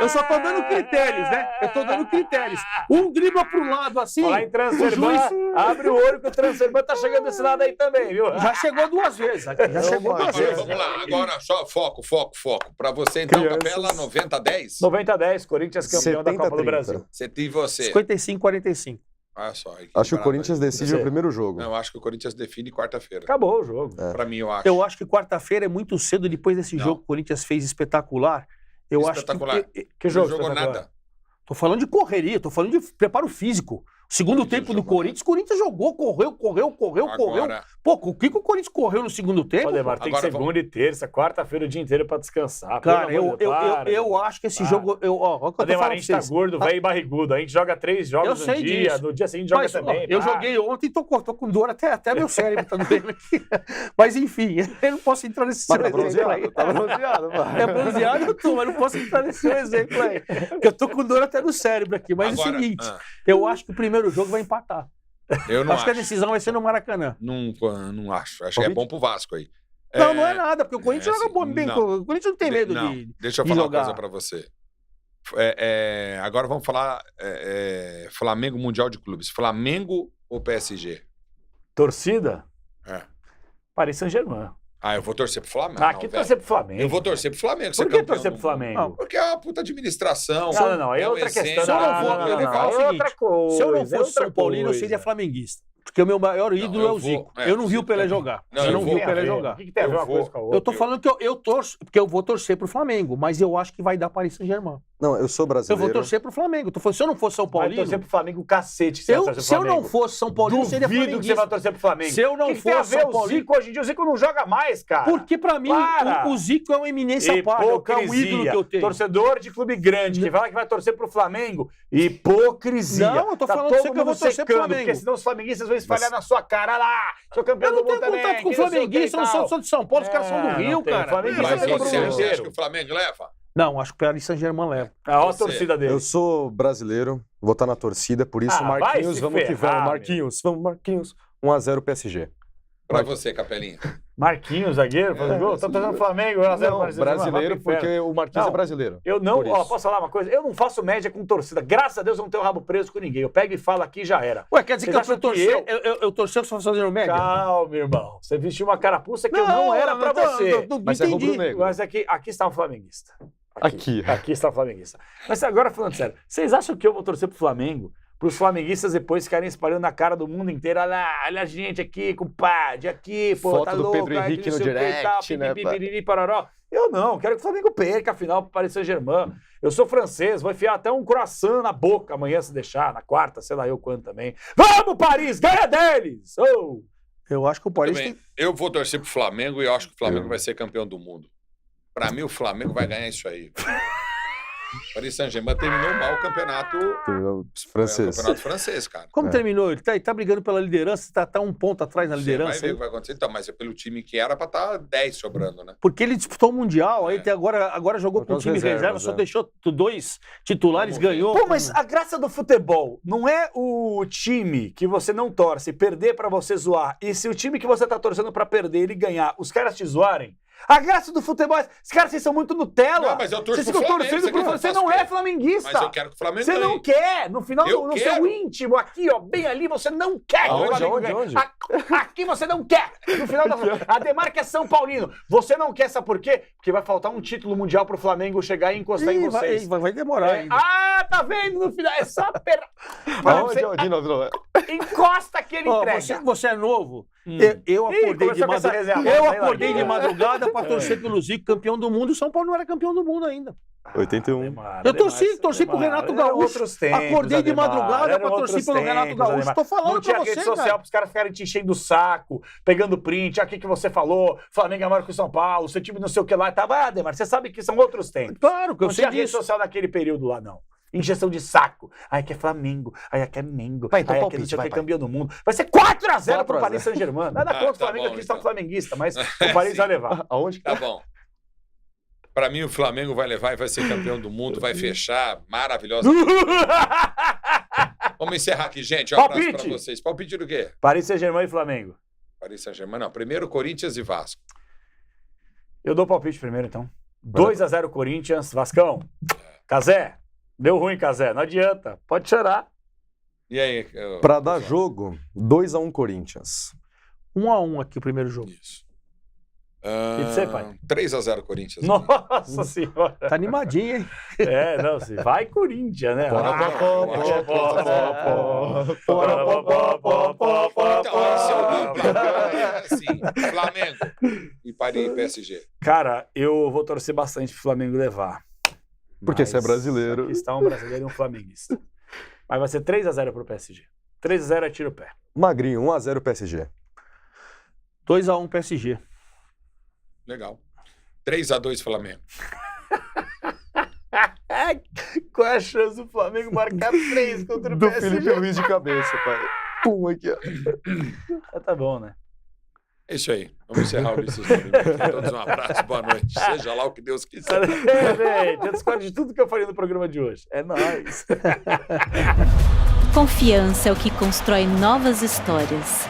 Eu só tô dando critérios, né? Eu tô dando critérios. Um dribla pro lado assim. Falar em Transferban, o juiz abre o olho que o Transferban tá chegando desse lado aí também, viu? já chegou 2 vezes. Já chegou 2 Agora vezes. vamos lá, agora só foco. Para você então, Crianças. Capela, 90-10? 90-10, Corinthians campeão da Copa do 70-30. Brasil. Você e você. 55-45. Olha só. Acho que o Corinthians decide Você. no primeiro jogo. Não, eu acho que o Corinthians define quarta-feira. Acabou o jogo. Pra mim, eu acho. Eu acho que quarta-feira é muito cedo, depois desse Não. jogo que o Corinthians fez espetacular. Eu Espetacular. acho que. Que Não jogo? jogou espetacular? nada. Tô falando de correria, tô falando de preparo físico. Segundo Corinthians tempo do jogou Corinthians jogou, correu. Agora, Pô, o que o Corinthians correu no segundo tempo? Ademar, tem que Agora ser segunda e terça, quarta-feira o dia inteiro pra descansar. Cara, Pelo amor de Deus, para. eu acho que esse Para. jogo. Ó, o que eu tô Ademar, a falando gente pra tá vocês. gordo, velho e barrigudo. A gente joga 3 jogos Eu no sei dia, disso. no dia seguinte joga Mas, ó, também. eu para. joguei ontem e tô com dor até meu cérebro tá doendo aqui. Mas enfim, eu não posso entrar nesse Mas tá seu exemplo aí. bronzeado, tá bronzeado, vai. É bronzeado, eu tô, mas não posso entrar nesse seu exemplo aí. Porque eu tô com dor até no cérebro aqui. Mas agora, é o seguinte, eu acho que o primeiro jogo vai empatar. eu não Acho acho. que a decisão vai ser no Maracanã. Não acho. Acho que é bom pro Vasco aí. Não é nada, porque o Corinthians joga assim, bem. não. O Corinthians não tem medo Não, de. deixa eu de falar uma jogar. coisa pra você. Agora vamos falar Flamengo Mundial de Clubes. Flamengo ou PSG? Torcida? É. Paris Saint-Germain. Eu vou torcer pro Flamengo. Aqui não, torcer velho. pro Flamengo. Eu vou torcer pro Flamengo. Por que torcer pro Flamengo? Não, Porque é uma puta administração. Não, aí é outra questão. Se eu não for- Não, eu vou falar o é seguinte, outra coisa. Se eu não é fosse outra São Paulino, eu coisa. seria flamenguista. Porque o meu maior ídolo eu é o vou- Zico. é, Eu não o vi o Zico Pelé também. jogar. Não, Eu eu não vi vou- o Pelé O jogar. que tem a ver Eu uma vou- coisa com a outra? Eu tô falando que eu torço, porque eu vou torcer pro Flamengo, mas eu acho que vai dar Paris Saint-Germain. Não, eu sou Eu brasileiro. vou torcer pro Flamengo. Tô falando, se eu não fosse São Vai Paulino, torcer pro Flamengo o cacete. que você vai torcer pro se eu não Flamengo. fosse São Paulino, eu seria Duvido que você vai flamenguista. torcer pro Flamengo. Se eu não que tem a fosse ver São o Paulino- Zico hoje em dia? O Zico não joga mais, cara. Porque pra mim, Para! o Zico é uma eminência par, é um ídolo que eu tenho. Torcedor de clube grande que fala que vai torcer pro Flamengo. Hipocrisia. Não, eu tô Tá falando todo pra você que eu vou mundo torcer pro secando, Flamengo. porque senão os flamenguistas vão espalhar na sua cara lá. Sou campeão Eu do não tenho mundo também. contato com que não sei o que e flamenguista, eu não tal. sou de São Paulo, os caras são do É, Rio, não tem. cara. Flamenguista Mas é você, pro você mundo acha inteiro. que o Flamengo leva? Não, acho que o Paris Saint-Germain leva. Olha a Você. torcida dele. Eu sou brasileiro, vou estar na torcida, por isso, Ah, vai Marquinhos, se vamos que ferrar, vamos. Marquinhos, vamos, Marquinhos. 1-0 PSG. Pra você, Capelinha. Marquinhos, zagueiro, fazendo gol. Tá torcendo Flamengo. Não, brasileiro, porque o Marquinhos Não. é brasileiro. Eu não, Por ó, isso. posso falar uma coisa? Eu não faço média com torcida. Graças a Deus eu não tenho o rabo preso com ninguém. Eu pego e falo aqui e já era. Ué, quer dizer Vocês que eu acham que torcer? Eu torcer só fazendo média? Calma, irmão. Você vestiu uma carapuça que eu não era pra você. Mas é entendi. rubro-negro. Mas aqui está um flamenguista. Aqui. Aqui está o flamenguista. Mas agora falando sério, vocês acham que eu vou torcer pro Flamengo? Para os flamenguistas depois ficarem espalhando na cara do mundo inteiro, olha a gente aqui, compadre, aqui, pô, Foto tá do louco, Pedro Henrique que não no sei o que e tal, direct, né, pipipi, pá? piriri, pararó. Eu não, quero que o Flamengo perca a final pro Paris Saint-Germain. Eu sou francês, vou enfiar até um croissant na boca amanhã se deixar, na quarta, sei lá eu quando também. Vamos, Paris, ganha deles! Oh! Eu acho que o Paris Também, tem... eu vou torcer pro Flamengo e eu acho que o Flamengo vai ser campeão do mundo. Pra mim, o Flamengo vai ganhar isso aí. Paris Saint-Germain terminou mal o campeonato Francês. campeonato francês, cara. Como terminou? Ele tá brigando pela liderança, tá um ponto atrás na Você vai liderança. ver o que vai acontecer. Então, mas é pelo time que era pra estar 10 sobrando, né? Porque ele disputou o Mundial, aí agora jogou Com com o as time reservas, reserva, só é. deixou 2 titulares, Vamos ver. ganhou. Pô, mas a graça do futebol não é o time que você não torce perder pra você zoar. E se o time que você tá torcendo pra perder ele ganhar, os caras te zoarem, A graça do futebol é... Caras, vocês são muito Nutella. Não, mas eu torço Vocês pro ficam Flamengo. torcendo pro Flamengo. Você não é flamenguista. Mas eu quero que o Flamengo Você ganhe. não quer. No final, Eu no quero. seu íntimo, aqui, ó, bem ali, você não quer que o Flamengo ganhe. Onde? Aqui você não quer. No final da... Ademar que é São Paulino. Você não quer, sabe por quê? Porque vai faltar um título mundial pro Flamengo chegar e encostar em vocês. Vai demorar ainda. Tá vendo? No final, é só... Aonde, não. Encosta que ele entrega. Você é novo. Eu acordei de madrugada pra torcer pelo Zico, campeão do mundo, e o São Paulo não era campeão do mundo ainda. 81. Eu torci pro Renato Gaúcho. Acordei de madrugada pra torcer pelo Renato Gaúcho. Tô falando pra você, rede social pros caras ficarem te enchendo o saco, pegando print, aqui que você falou, Flamengo é maior que o São Paulo, seu time não sei o que lá. Tava, Ademar, você sabe que são outros tempos. Claro que eu sei disso. Não tinha rede social naquele período lá, não. Injeção de saco. Aí que é Flamengo, aí que é Mengo, vai, então aí que não sei o que é campeão do mundo. Vai ser 4-0 pro Paris Saint-Germain. Nada contra o Flamengo, aqui está flamenguista, mas o Paris vai levar. Aonde? Tá bom. Pra mim, o Flamengo vai levar e vai ser campeão do mundo, vai fechar maravilhosa. Vamos encerrar aqui, gente. Um abraço pra vocês. Palpite do quê? Paris Saint-Germain e Flamengo. Paris Saint-Germain, não. Primeiro, Corinthians e Vasco. Eu dou palpite primeiro, então. 2-0 Corinthians, Vascão. Cazé. Deu ruim, Cazé. Não adianta. Pode chorar. E aí? Pra dar jogo, 2-1 Corinthians. 1-1 aqui o primeiro jogo. Isso. E você, pai? 3-0 Corinthians. Nossa Senhora. Tá animadinho, hein? Não, se vai Corinthians, né? Então, esse é o meu plano. É assim, Flamengo e Paris e PSG. Cara, eu vou torcer bastante pro Flamengo levar. Porque você é brasileiro. Aqui está um brasileiro e um flamenguista. Mas vai ser 3-0 pro PSG. 3-0 tira o pé. Magrinho, 1-0 PSG. 2-1 PSG. Legal. 3-2 Flamengo. Qual é a chance do Flamengo marcar 3 contra o Do PSG? Felipe Luiz de cabeça, pai. Pum, aqui, ó. Tá bom, né? É isso aí. Vamos encerrar o Ulisses no Limite. A todos um abraço, boa noite. Seja lá o que Deus quiser. Eu discordo de tudo que eu falei no programa de hoje. É nóis. Confiança é o que constrói novas histórias.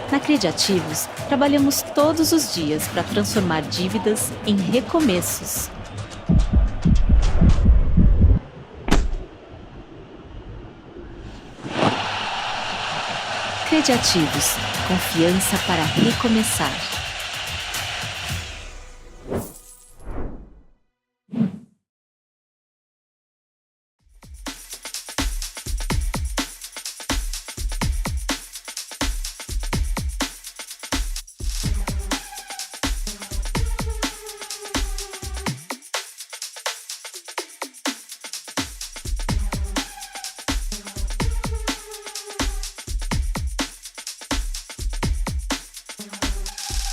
Na Crediativos, trabalhamos todos os dias para transformar dívidas em recomeços. Crediativos, confiança para recomeçar.